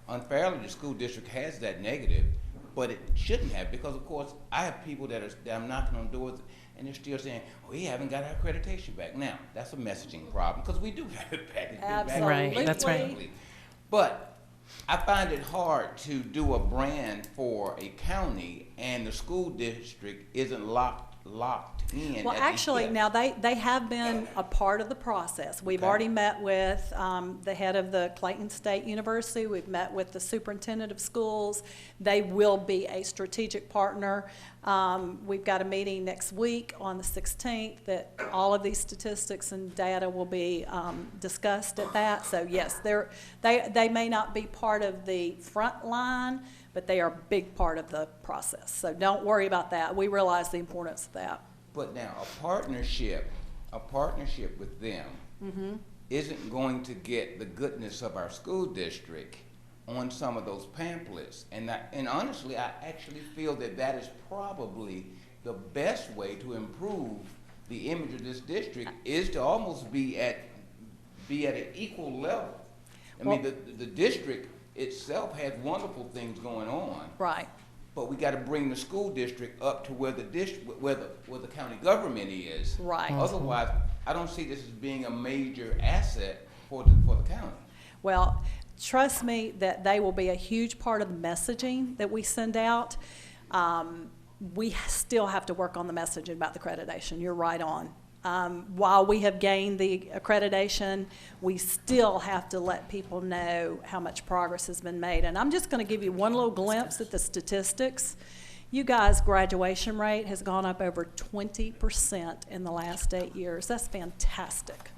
Unfairly, the school district has that negative, but it shouldn't have, because of course I have people that I'm knocking on doors and they're still saying, we haven't got our accreditation back. Now, that's a messaging problem, because we do have it back. It's been back Absolutely. Right, that's right. recently. But I find it hard to do a brand for a county and the school district isn't locked in. well, at the actually, hip. now they have been a part of the process. We've Okay. already met with the head of the Clayton State University. We've met with the superintendent of schools. They will be a strategic partner. We've got a meeting next week on the 16th that all of these statistics and data will be discussed at that. So yes, they may not be part of the front line, but they are a big part of the process. So don't worry about that. We realize the importance of that. But now, a partnership with them Mm-hmm. isn't going to get the goodness of our school district on some of those pamphlets. And honestly, I actually feel that is probably the best way to improve the image of this district, is to almost be at an equal level. I mean, the district itself has wonderful things going on. Right. But we got to bring the school district up to where the county government is. Right. Otherwise, I don't see this as being a major asset for the county. Well, trust me that they will be a huge part of the messaging that we send out. We still have to work on the messaging about the accreditation. You're right on. While we have gained the accreditation, we still have to let people know how much progress has been made. And I'm just going to give you one little glimpse at the statistics. You guys' graduation rate has gone up over 20% in the last 8 years. That's fantastic.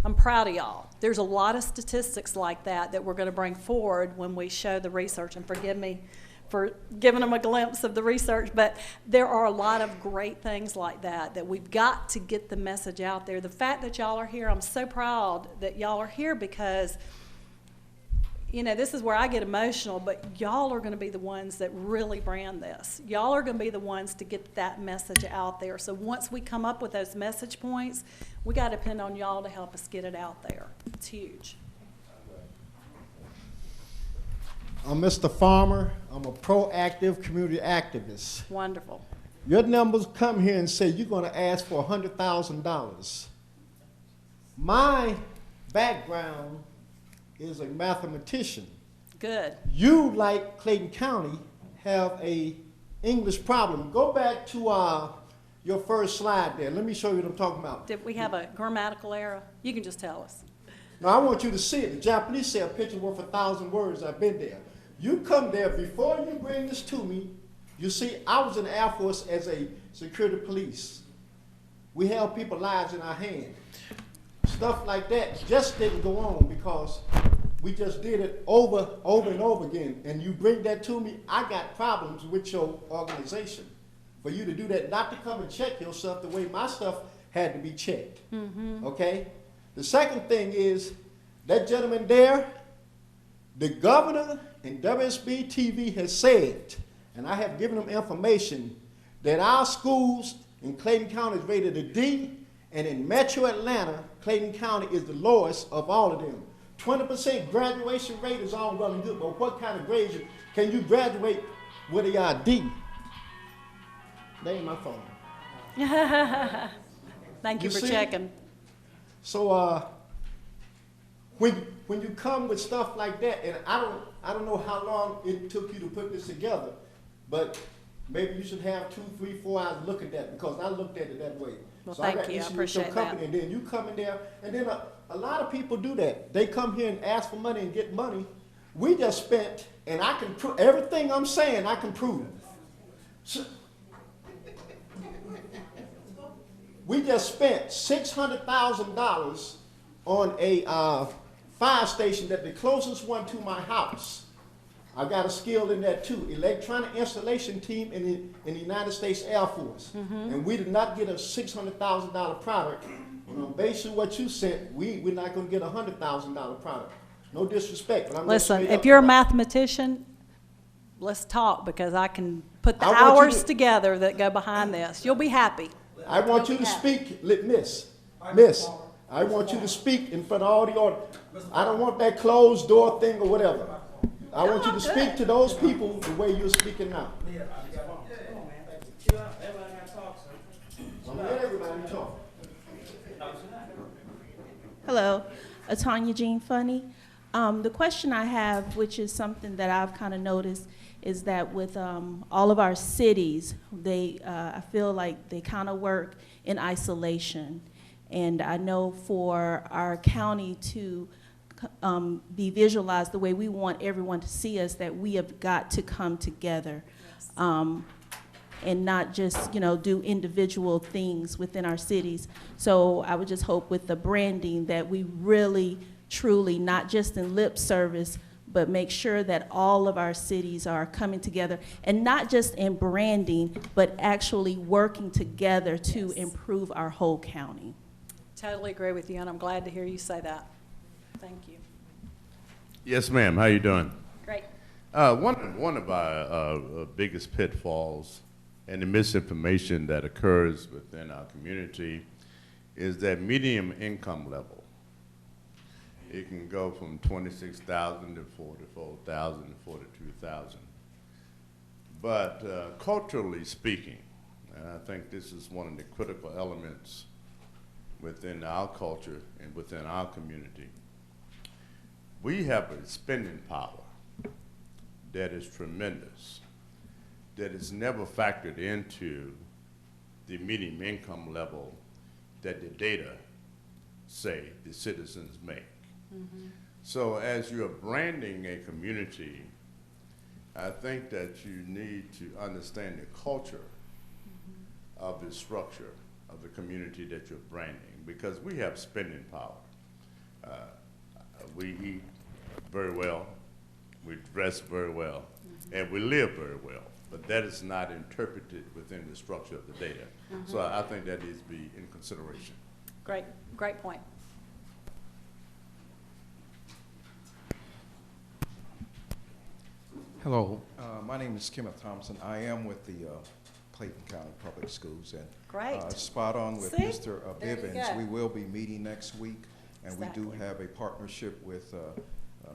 I'm proud of y'all. There's a lot of statistics like that we're going to bring forward when we show the research. And forgive me for giving them a glimpse of the research, but there are a lot of great things like that we've got to get the message out there. The fact that y'all are here, I'm so proud that y'all are here, because this is where I get emotional, but y'all are going to be the ones that really brand this. Y'all are going to be the ones to get that message out there. So once we come up with those message points, we got to depend on y'all to help us get it out there. It's huge. I'm Mr. Farmer. I'm a proactive community activist. Wonderful. Your numbers come here and say you're going to ask for $100,000. My background is a mathematician. Good. You, like Clayton County, have a English problem. Go back to your first slide there. Let me show you what I'm talking about. Did we have a grammatical error? You can just tell us. Now, I want you to see it. The Japanese say a picture worth 1,000 words. I've been there. You come there, before you bring this to me, you see, I was in the Air Force as a security police. We held people's lives in our hand. Stuff like that just didn't go on because we just did it over and over again. And you bring that to me, I got problems with your organization. for you to do that, not to come and check your stuff the way my stuff had to be checked. Okay? The second thing is, that gentleman there, the governor and WSB TV has said, and I have given them information, that our schools in Clayton County is rated a D, and in Metro Atlanta, Clayton County is the lowest of all of them. 20% graduation rate is all well and good, but what kind of grades can you graduate with a D? Name my phone. Thank you for see? checking. So when you come with stuff like that, and I don't know how long it took you to put this together, but maybe you should have 2, 3, 4 hours to look at that, because I looked at it that way. Well, So thank I got you. I issues with appreciate your company, that. and then you come in there, and then a lot of people do that. They come here and ask for money and get money. We just spent, and I can prove everything I'm saying. I can prove. So, we just spent $600,000 on a fire station that the closest one to my house. I got a skill in that too. Electronic installation team in the United States Air Force. And we did not get a $600,000 product. And on basis of what you sent, we're not going to get a $100,000 product. No disrespect, but I'm just Listen, straight if up you're a about it. mathematician, let's talk, because I can put the I want you hours to- together that go behind this. You'll be happy. I want you to speak, miss, I want you to speak in front of all the audience. I don't want that closed door thing or whatever. I want you to speak to those people the way you're speaking now. I'm letting everybody talk. Hello, Atanya Jean Funny. The question I have, which is something that I've kind of noticed, is that with all of our cities, I feel like they kind of work in isolation. And I know for our county to be visualized the way we want everyone to see us, that we have got to come together. And not just, do individual things within our cities. So I would just hope with the branding that we really, truly, not just in lip service, but make sure that all of our cities are coming together, and not just in branding, but actually working together to improve our whole county. Totally agree with you, and I'm glad to hear you say that. Thank you. Yes, ma'am. How you doing? Great. One of our biggest pitfalls and the misinformation that occurs within our community is that medium income level. It can go from 26,000 to 44,000 to 42,000. But culturally speaking, and I think this is one of the critical elements within our culture and within our community, we have a spending power that is tremendous, that is never factored into the median income level that the data say the citizens make. So as you're branding a community, I think that you need to understand the culture of the structure of the community that you're branding, because we have spending power. We eat very well, we dress very well, and we live very well. But that is not interpreted within the structure of the data. So I think that needs to be in consideration. Great point. Hello, my name is Kenneth Thompson. I am with the Clayton County Public Schools, and Great. spot on with See? Mr. There you Bivens. go. We will be meeting next week, and we do Exactly. have a partnership with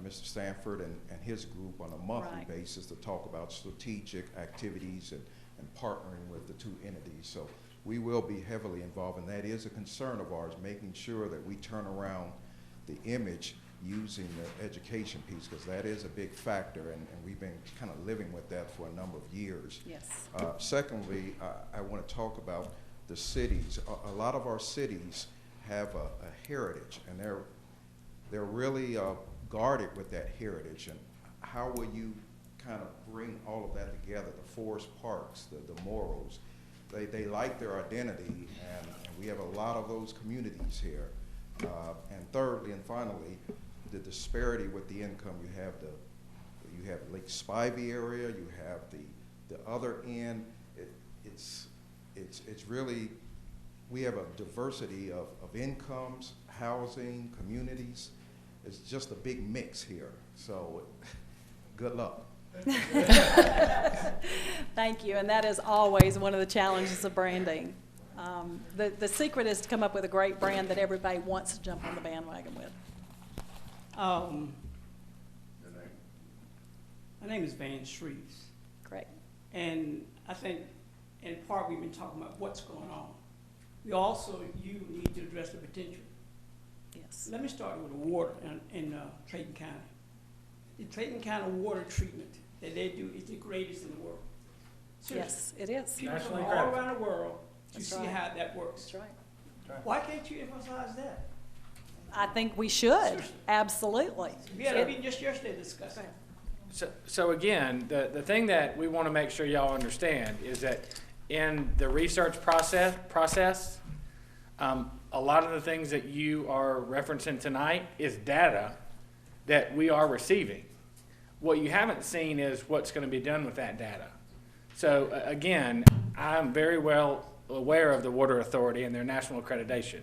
Mr. Stanford and his group on a monthly Right. basis to talk about strategic activities and partnering with the two entities. So we will be heavily involved, and that is a concern of ours, making sure that we turn around the image using the education piece, because that is a big factor, and we've been kind of living with that for a number of years. Yes. Secondly, I want to talk about the cities. A lot of our cities have a heritage, and they're really guarded with that heritage. And how will you kind of bring all of that together? The forest parks, the morals, they like their identity, and we have a lot of those communities here. And thirdly and finally, the disparity with the income. You have Lake Spivey area, you have the other end. It's it's really, we have a diversity of incomes, housing, communities. It's just a big mix here. So good luck. Thank you, and that is always one of the challenges of branding. The secret is to come up with a great brand that everybody wants to jump on the bandwagon with. My name is Van Shrieks. Great. And I think in part we've been talking about what's going on. You need to address the potential. Yes. Let me start with the water in Clayton County. The Clayton County water treatment that they do is the greatest in the world. Seriously. Yes, it is. People from all around the world to That's see right. how that works. That's right. Why can't you emphasize that? I think we should, absolutely. We had a meeting just yesterday discussing. So again, the thing that we want to make sure y'all understand is that in the research process, a lot of the things that you are referencing tonight is data that we are receiving. What you haven't seen is what's going to be done with that data. So again, I'm very well aware of the Water Authority and their national accreditation.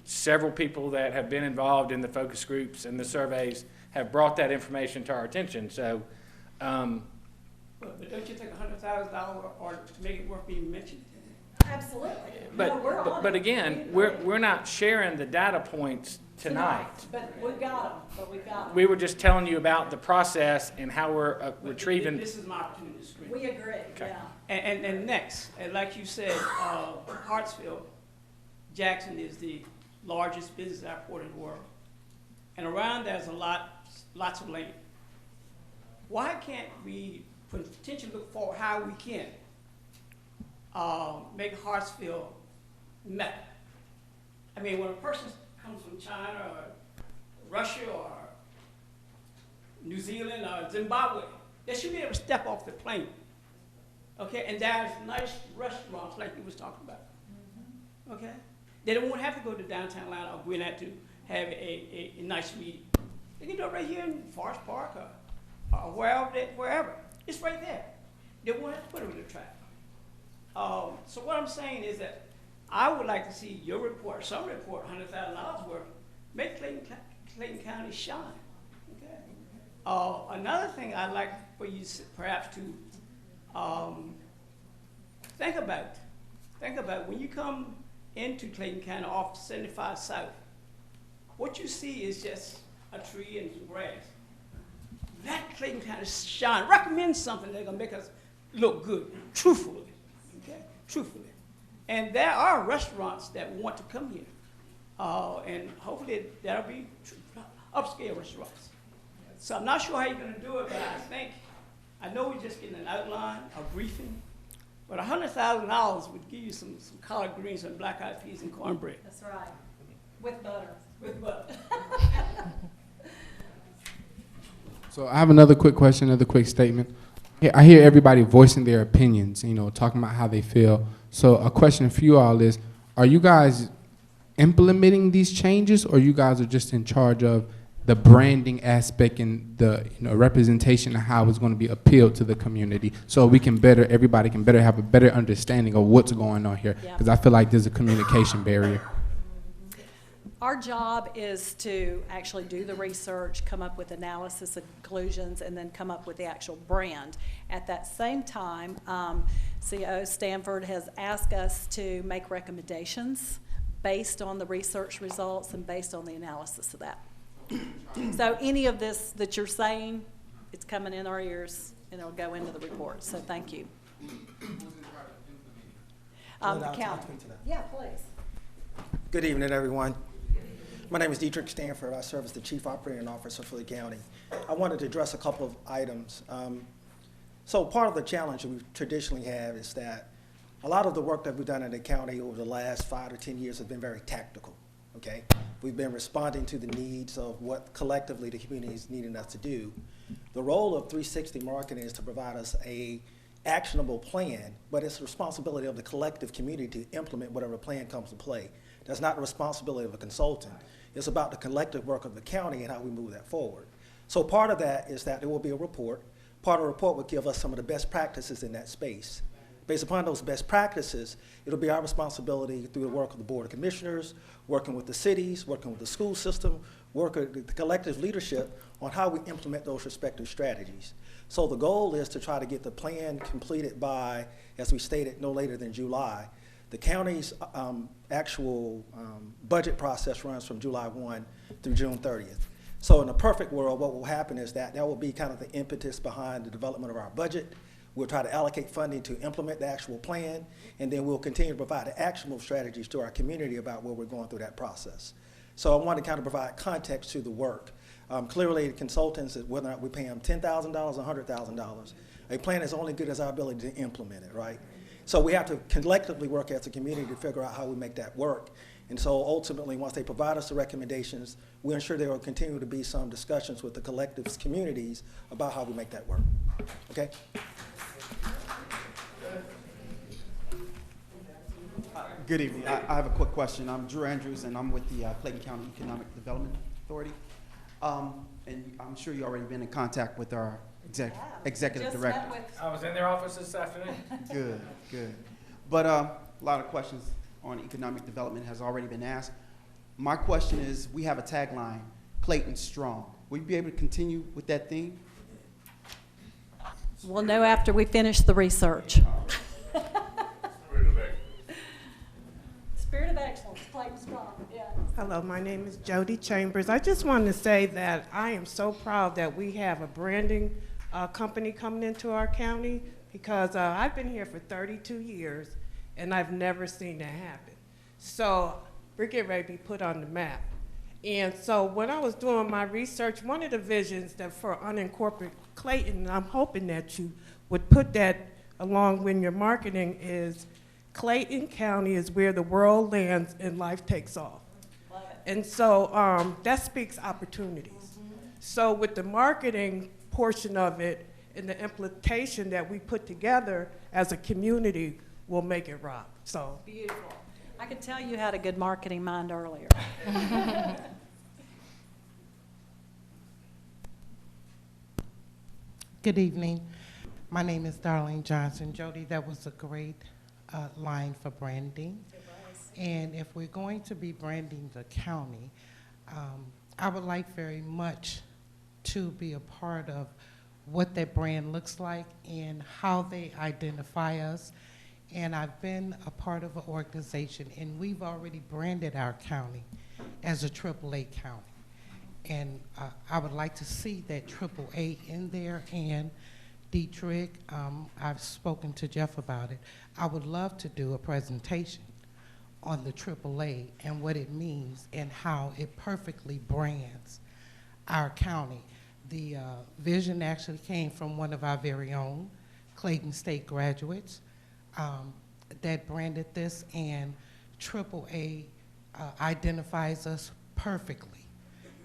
Several people that have been involved in the focus groups and the surveys have brought that information to our attention. So, but don't you think $100,000 or make it worth being mentioned? Absolutely. but again, we're not sharing the data points tonight. But we've got them, We were just telling you about the process and how we're retrieving. This is my opportunity to scream. We agree, Okay. yeah. And next, and like you said, Hartsville, Jackson is the largest business airport in the world. And around there's lots of land. Why can't we potentially look forward how we can make Hartsville Mecca? I mean, when a person comes from China or Russia or New Zealand or Zimbabwe, they should be able to step off the plane. Okay, and there's nice restaurants like you was talking about. Okay, they don't want to have to go to downtown Atlanta or Gwinnett to have a nice meeting. They can do it right here in Forest Park or wherever. It's right there. They won't have to put it in the track. So what I'm saying is that I would like to see your report, some report, $100,000 worth, make Clayton County shine. Okay. Another thing I'd like for you perhaps to think about when you come into Clayton County off 75 South, what you see is just a tree and some grass. Let Clayton County shine. Recommend something that's gonna make us look good, truthfully, okay? Truthfully. And there are restaurants that want to come here. And hopefully that'll be upscale restaurants. So I'm not sure how you're gonna do it, but I know we're just getting an outline, a briefing, but $100,000 would give you some collard greens and black-eyed peas and cornbread. That's right. With butter. With butter. So I have another quick question, another quick statement. I hear everybody voicing their opinions, talking about how they feel. So a question for you all is, are you guys implementing these changes, or you guys are just in charge of the branding aspect and the representation of how it's going to be appealed to the community, so we can everybody can better have a better understanding of what's going on here? Because I feel like there's a communication barrier. Our job is to actually do the research, come up with analysis and conclusions, and then come up with the actual brand. At that same time, CEO Stanford has asked us to make recommendations based on the research results and based on the analysis of that. So any of this that you're saying, it's coming in our ears and it'll go into the report. So thank you. The county. Yeah, please. Good evening, everyone. My name is Dietrich Stanford. I serve as the Chief Operating Officer for the county. I wanted to address a couple of items. So part of the challenge that we traditionally have is that a lot of the work that we've done in the county over the last 5 to 10 years has been very tactical, okay? We've been responding to the needs of what collectively the community is needing us to do. The role of 360 Marketing is to provide us a actionable plan, but it's the responsibility of the collective community to implement whatever plan comes to play. That's not the responsibility of a consultant. It's about the collective work of the county and how we move that forward. So part of that is that there will be a report. Part of the report will give us some of the best practices in that space. Based upon those best practices, it'll be our responsibility through the work of the Board of Commissioners, working with the cities, working with the school system, working with the collective leadership on how we implement those respective strategies. So the goal is to try to get the plan completed by, as we stated, no later than July. The county's actual budget process runs from July 1 through June 30th. So in a perfect world, what will happen is that will be kind of the impetus behind the development of our budget. We'll try to allocate funding to implement the actual plan, and then we'll continue to provide the actionable strategies to our community about where we're going through that process. So I want to kind of provide context to the work. Clearly, the consultants, whether or not we pay them $10,000 or $100,000, a plan is only good as our ability to implement it, right? So we have to collectively work as a community to figure out how we make that work. And so ultimately, once they provide us the recommendations, we ensure there will continue to be some discussions with the collectives communities about how we make that work. Okay? Good evening. I have a quick question. I'm Drew Andrews, and I'm with the Clayton County Economic Development Authority. And I'm sure you've already been in contact with our executive director. I was in their office this afternoon. Good, good. But a lot of questions on economic development has already been asked. My question is, we have a tagline, Clayton Strong. Will you be able to continue with that theme? We'll know after we finish the research. Spirit of excellence, Clayton Strong, yeah. Hello, my name is Jody Chambers. I just wanted to say that I am so proud that we have a branding company coming into our county, because I've been here for 32 years and I've never seen that happen. So we're getting ready to be put on the map. And so when I was doing my research, one of the visions that for unincorporated Clayton, and I'm hoping that you would put that along with your marketing, is Clayton County is where the world lands and life takes off. And so that speaks opportunities. So with the marketing portion of it and the implementation that we put together as a community, we'll make it rock. So beautiful. I could tell you had a good marketing mind earlier. Good evening. My name is Darlene Johnson. Jody, that was a great line for branding. And if we're going to be branding the county, I would like very much to be a part of what that brand looks like and how they identify us. And I've been a part of an organization, and we've already branded our county as a AAA county. And I would like to see that AAA in there. And Dietrich, I've spoken to Jeff about it. I would love to do a presentation on the AAA and what it means and how it perfectly brands our county. The vision actually came from one of our very own Clayton State graduates that branded this, and AAA identifies us perfectly.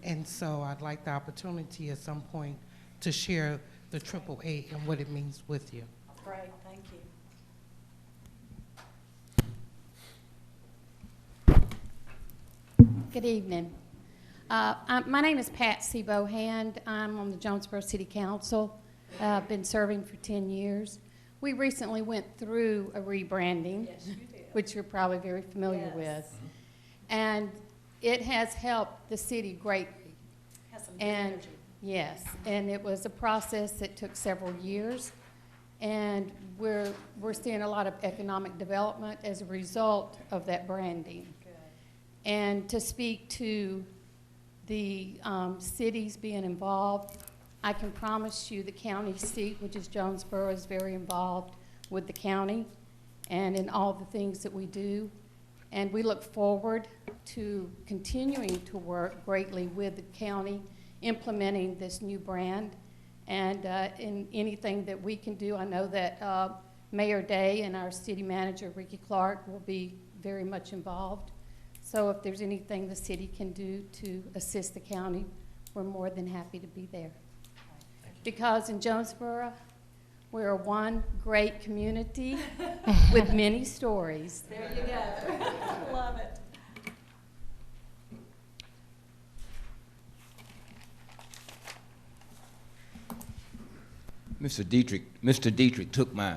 And so I'd like the opportunity at some point to share the AAA and what it means with you. Great, thank you. Good evening. My name is Patsy Bohan. I'm on the Jonesboro City Council. I've been serving for 10 years. We recently went through a rebranding, yes, you did, which you're probably very familiar yes. with. And it has helped the city greatly. Has some and energy. Yes, and it was a process that took several years. And we're seeing a lot of economic development as a result of that branding. Good. And to speak to the cities being involved, I can promise you the county seat, which is Jonesboro, is very involved with the county and in all the things that we do. And we look forward to continuing to work greatly with the county, implementing this new brand. And in anything that we can do, I know that Mayor Day and our city manager, Ricky Clark, will be very much involved. So if there's anything the city can do to assist the county, we're more than happy to be there. Because in Jonesboro, we're one great community with many stories. There you go. Love it. Mr. Dietrich took my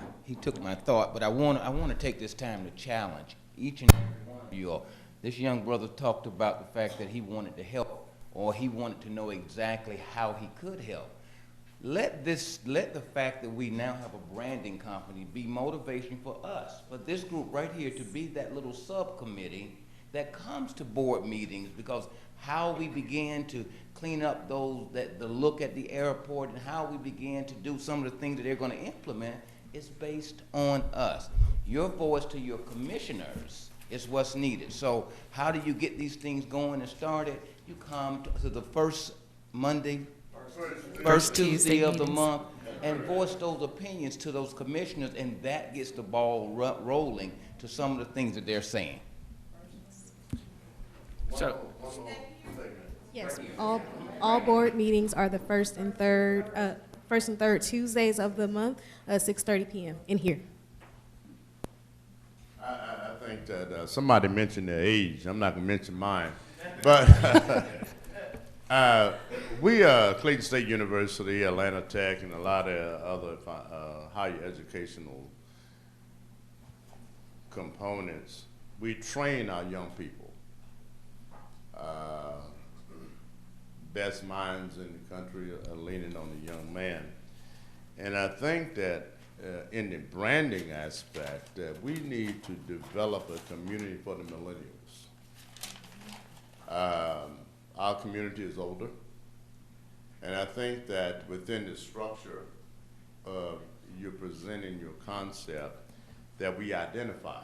thought, but I want to take this time to challenge each and every one of you all. This young brother talked about the fact that he wanted to help, or he wanted to know exactly how he could help. Let the fact that we now have a branding company be motivation for us, for this group right here to be that little subcommittee that comes to board meetings, because how we began to clean up the look at the airport and how we began to do some of the things that they're going to implement is based on us. Your voice to your commissioners is what's needed. So how do you get these things going and started? You come to the first Monday, first Tuesday of the month, and voice those opinions to those commissioners, and that gets the ball rolling to some of the things that they're saying. So, yes, all board meetings are the first and third Tuesdays of the month, 6:30 p.m. in here. I think that somebody mentioned their age. I'm not going to mention mine. But we, Clayton State University, Atlanta Tech, and a lot of other higher educational components, we train our young people. Best minds in the country are leaning on the young man. And I think that in the branding aspect, that we need to develop a community for the millennials. Our community is older, and I think that within the structure of you're presenting your concept, that we identify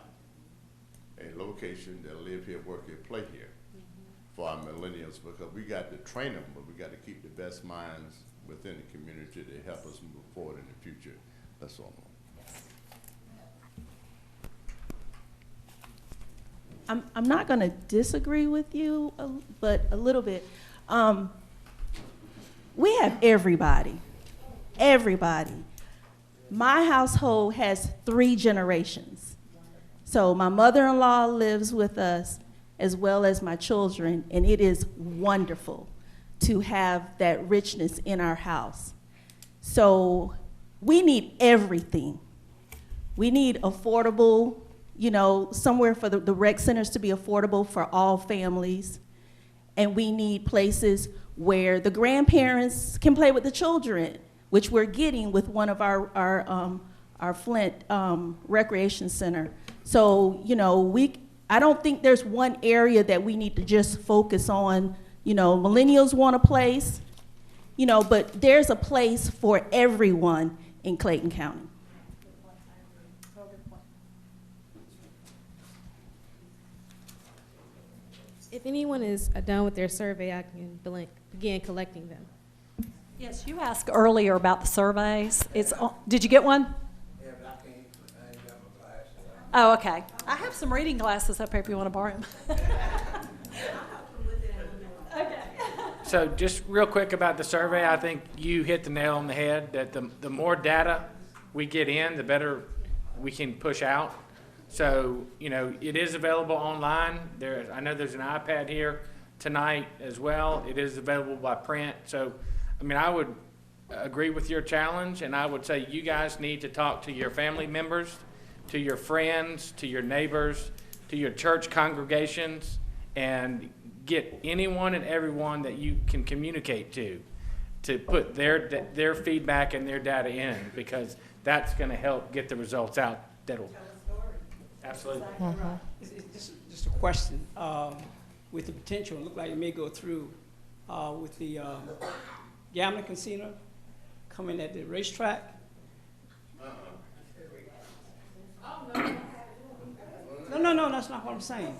a location that live here, work here, play here for our millennials, because we got to train them, but we got to keep the best minds within the community to help us move forward in the future. That's all. I'm not going to disagree with you, but a little bit. We have everybody. My household has 3 generations. So my mother-in-law lives with us, as well as my children, and it is wonderful to have that richness in our house. So we need everything. We need affordable, somewhere for the rec centers to be affordable for all families. And we need places where the grandparents can play with the children, which we're getting with one of our Flint Recreation Center. So, I don't think there's one area that we need to just focus on. Millennials want a place, but there's a place for everyone in Clayton County. If anyone is done with their survey, I can begin collecting them. Yes, you asked earlier about the surveys. Did you get one? Yeah, but I ain't got my glasses. Oh, okay. I have some reading glasses up here if you want to borrow them. Okay. So just real quick about the survey, I think you hit the nail on the head, that the more data we get in, the better we can push out. So, it is available online. I know there's an iPad here tonight as well. It is available by print. So, I would agree with your challenge, and I would say you guys need to talk to your family members, to your friends, to your neighbors, to your church congregations, and get anyone and everyone that you can communicate to put their feedback and their data in, because that's going to help get the results out. Absolutely. It's just a question. With the potential, it looked like it may go through with the gambling casino coming at the racetrack. No, that's not what I'm saying.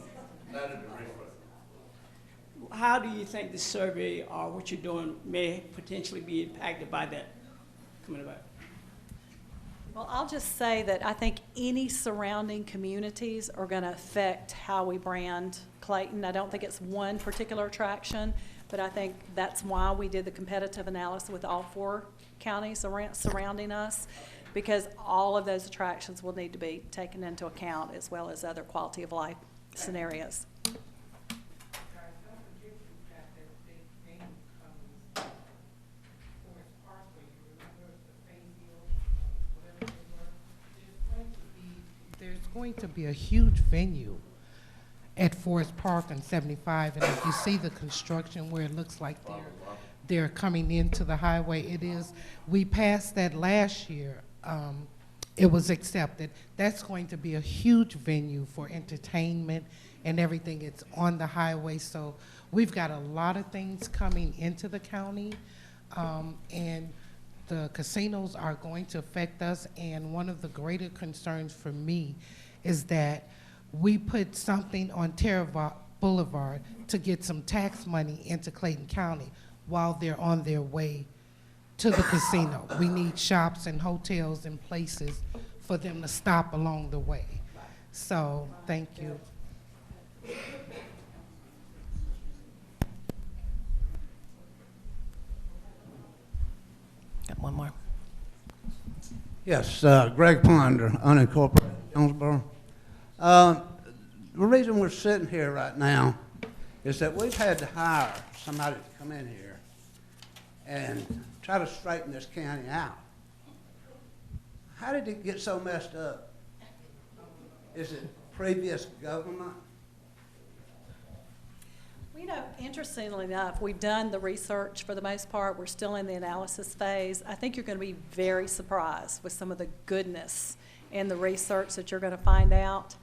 How do you think this survey or what you're doing may potentially be impacted by that coming about? Well, I'll just say that I think any surrounding communities are going to affect how we brand Clayton. I don't think it's one particular attraction, but I think that's why we did the competitive analysis with all 4 counties surrounding us, because all of those attractions will need to be taken into account, as well as other quality of life scenarios. going to be a huge venue at Forest Park on 75, and if you see the construction where it looks like they're coming into the highway, it is. We passed that last year. It was accepted. That's going to be a huge venue for entertainment and everything. It's on the highway, so we've got a lot of things coming into the county, and the casinos are going to affect us, and one of the greater concerns for me is that we put something on Terra Boulevard to get some tax money into Clayton County while they're on their way to the casino. We need shops and hotels and places for them to stop along the way. So, thank you. Got one more. Yes, Greg Ponder, unincorporated, Jonesboro. The reason we're sitting here right now is that we've had to hire somebody to come in here and try to straighten this county out. How did it get so messed up? Is it previous government? You know, interestingly enough, we've done the research for the most part. We're still in the analysis phase. I think you're going to be very surprised with some of the goodness in the research that you're going to find out.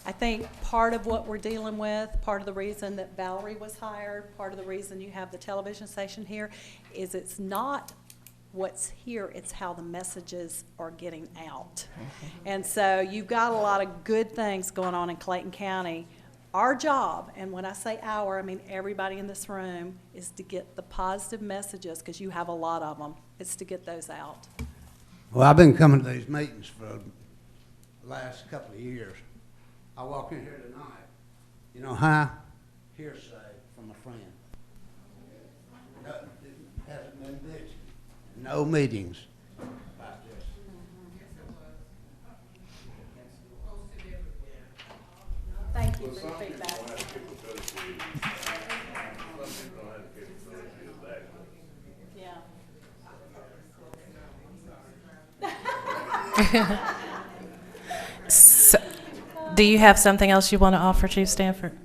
I think part of what we're dealing with, part of the reason that Valerie was hired, part of the reason you have the television station here, is it's not what's here, it's how the messages are getting out. And so you've got a lot of good things going on in Clayton County. Our job, and when I say our, I mean everybody in this room, is to get the positive messages, because you have a lot of them, it's to get those out. Well, I've been coming to these meetings for the last couple of years. I walk in here tonight, you know how? Hearsay from a friend. No, it hasn't been mentioned. No meetings about this. Thank you for your feedback. Yeah. So, do you have something else you want to offer, Chief Stanford?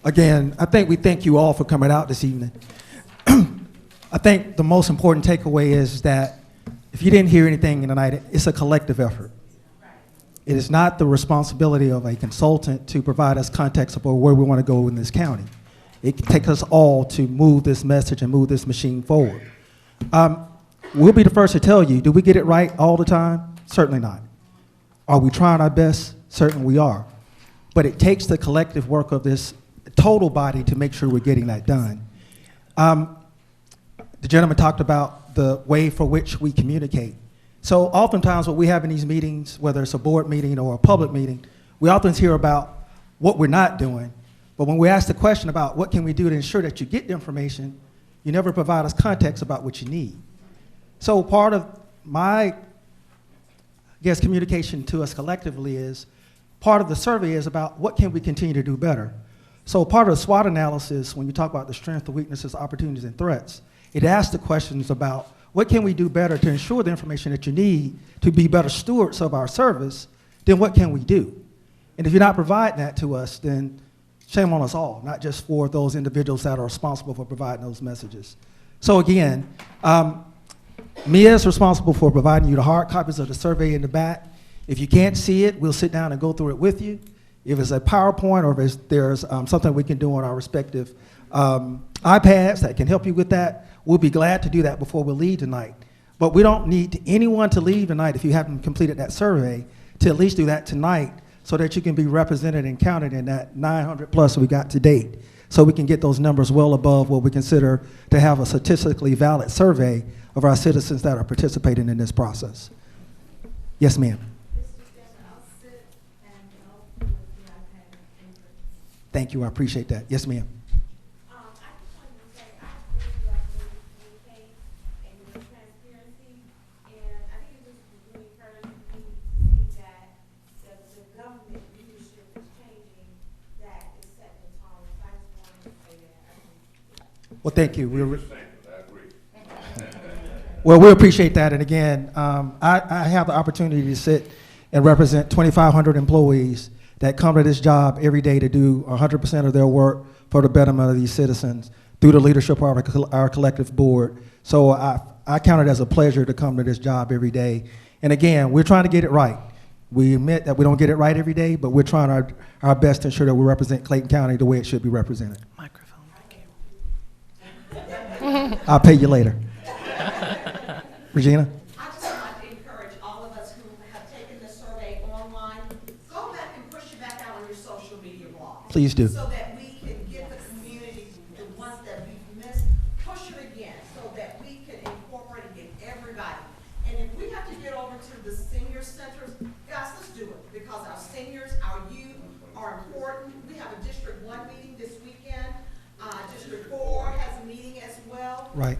Again, I think we thank you all for coming out this evening. I think the most important takeaway is that if you didn't hear anything tonight, it's a collective effort. It is not the responsibility of a consultant to provide us context about where we want to go in this county. It takes us all to move this message and move this machine forward. We'll be the first to tell you, do we get it right all the time? Certainly not. Are we trying our best? Certainly we are. But it takes the collective work of this total body to make sure we're getting that done. The gentleman talked about the way for which we communicate. So oftentimes what we have in these meetings, whether it's a board meeting or a public meeting, we often hear about what we're not doing. But when we ask the question about what can we do to ensure that you get the information, you never provide us context about what you need. So part of my, communication to us collectively is, part of the survey is about what can we continue to do better. So part of the SWOT analysis, when you talk about the strengths, the weaknesses, opportunities, and threats, it asks the questions about what can we do better to ensure the information that you need to be better stewards of our service, then what can we do? And if you're not providing that to us, then shame on us all, not just for those individuals that are responsible for providing those messages. So again, Mia is responsible for providing you the hard copies of the survey in the back. If you can't see it, we'll sit down and go through it with you. If it's a PowerPoint or if there's something we can do on our respective iPads that can help you with that, we'll be glad to do that before we leave tonight. But we don't need anyone to leave tonight if you haven't completed that survey to at least do that tonight so that you can be represented and counted in that 900 plus we got to date. So we can get those numbers well above what we consider to have a statistically valid survey of our citizens that are participating in this process. Yes, ma'am. Thank you, I appreciate that. Yes, ma'am. Well, thank you. Well, we appreciate that. And again, I have the opportunity to sit and represent 2,500 employees that come to this job every day to do 100% of their work for the betterment of these citizens through the leadership of our collective board. So I count it as a pleasure to come to this job every day. And again, we're trying to get it right. We admit that we don't get it right every day, but we're trying our best to ensure that we represent Clayton County the way it should be represented. Microphone, thank you. I'll pay you later. Regina? I just want to encourage all of us who have taken the survey online, go back and push it back out on your social media blog. Please do. So that we can give the community, the ones that we've missed, push it again so that we can incorporate and get everybody. And if we have to get over to the senior centers, guys, let's do it because our seniors, our youth are important. We have a District 1 meeting this weekend. District 4 has a meeting as well. Right.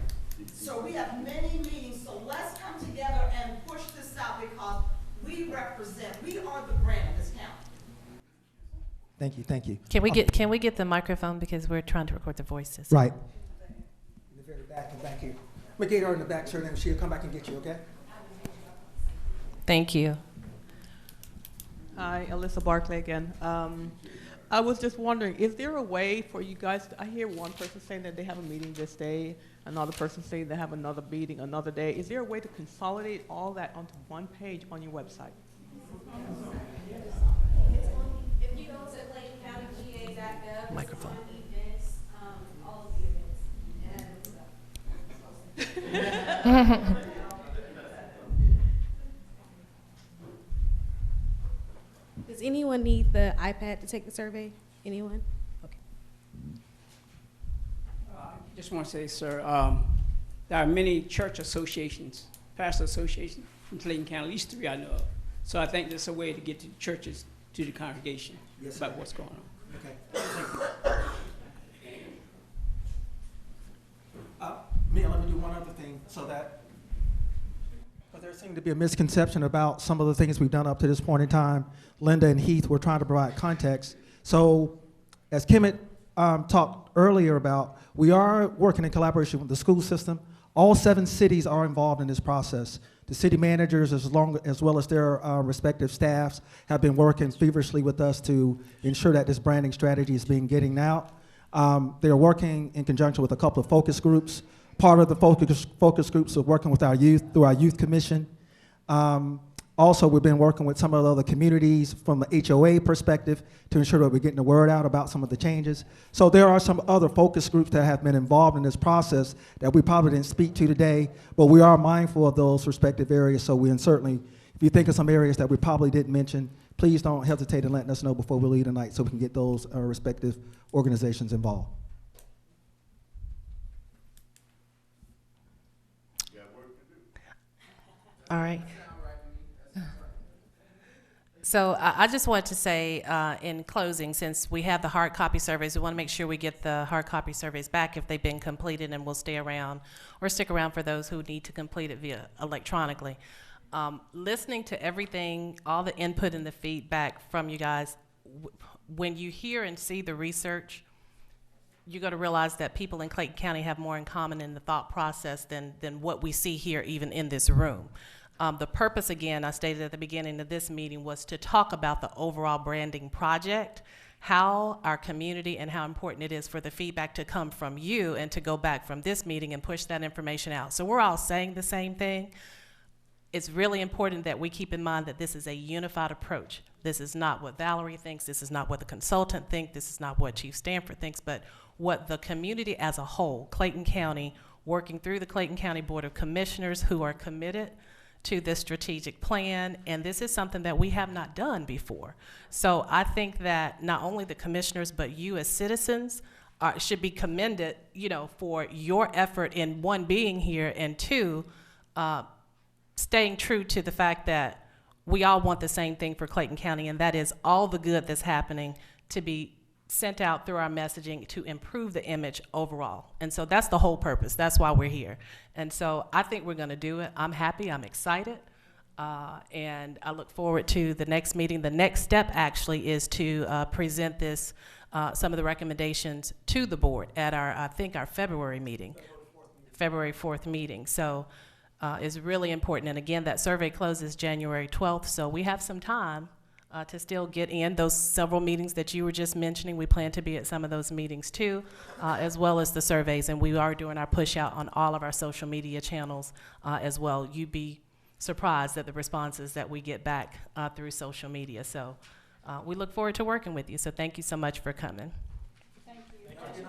So we have many meetings, so let's come together and push this out because we represent, we are the brand of this county. Thank you, thank you. Can we get the microphone because we're trying to record the voices? Right. In the very back and back here. We'll get her in the back, sir, and she'll come back and get you, okay? Thank you. Hi, Alyssa Barclay again. I was just wondering, is there a way for you guys, I hear one person saying that they have a meeting this day, another person saying they have another meeting another day. Is there a way to consolidate all that onto one page on your website? If you go to ClaytonCountyGA.gov, Microphone. Events, all of the events. Does anyone need the iPad to take the survey? Anyone? Okay. Just want to say, sir, there are many church associations, pastor associations in Clayton County, at least 3 I know of. So I think that's a way to get to churches, to the congregation, about what's going on. Okay. Mia, let me do one other thing so that, because there seemed to be a misconception about some of the things we've done up to this point in time. Linda and Heath were trying to provide context. So as Kemet talked earlier about, we are working in collaboration with the school system. All 7 cities are involved in this process. The city managers, as well as their respective staffs, have been working feverishly with us to ensure that this branding strategy is being getting out. They're working in conjunction with a couple of focus groups. Part of the focus groups are working with our youth through our youth commission. Also, we've been working with some of the other communities from the HOA perspective to ensure that we're getting the word out about some of the changes. So there are some other focus groups that have been involved in this process that we probably didn't speak to today, but we are mindful of those respective areas. So we certainly, if you think of some areas that we probably didn't mention, please don't hesitate in letting us know before we leave tonight so we can get those respective organizations involved. All right. So I just wanted to say in closing, since we have the hard copy surveys, we want to make sure we get the hard copy surveys back if they've been completed, and we'll stay around or stick around for those who need to complete it via electronically. Listening to everything, all the input and the feedback from you guys, when you hear and see the research, you're going to realize that people in Clayton County have more in common in the thought process than what we see here even in this room. The purpose, again, I stated at the beginning of this meeting, was to talk about the overall branding project, how our community and how important it is for the feedback to come from you and to go back from this meeting and push that information out. So we're all saying the same thing. It's really important that we keep in mind that this is a unified approach. This is not what Valerie thinks, this is not what the consultant thinks, this is not what Chief Stanford thinks, but what the community as a whole, Clayton County, working through the Clayton County Board of Commissioners who are committed to this strategic plan, and this is something that we have not done before. So I think that not only the commissioners, but you as citizens should be commended, for your effort in 1, being here, and 2, staying true to the fact that we all want the same thing for Clayton County, and that is all the good that's happening to be sent out through our messaging to improve the image overall. And so that's the whole purpose. That's why we're here. And so I think we're going to do it. I'm happy. I'm excited. And I look forward to the next meeting. The next step actually is to present this, some of the recommendations to the board at our, I think, our February meeting, February 4th meeting. So is really important. And again, that survey closes January 12th, so we have some time to still get in those several meetings that you were just mentioning. We plan to be at some of those meetings too, as well as the surveys, and we are doing our push out on all of our social media channels as well. You'd be surprised at the responses that we get back through social media. So we look forward to working with you. So thank you so much for coming. Thank you.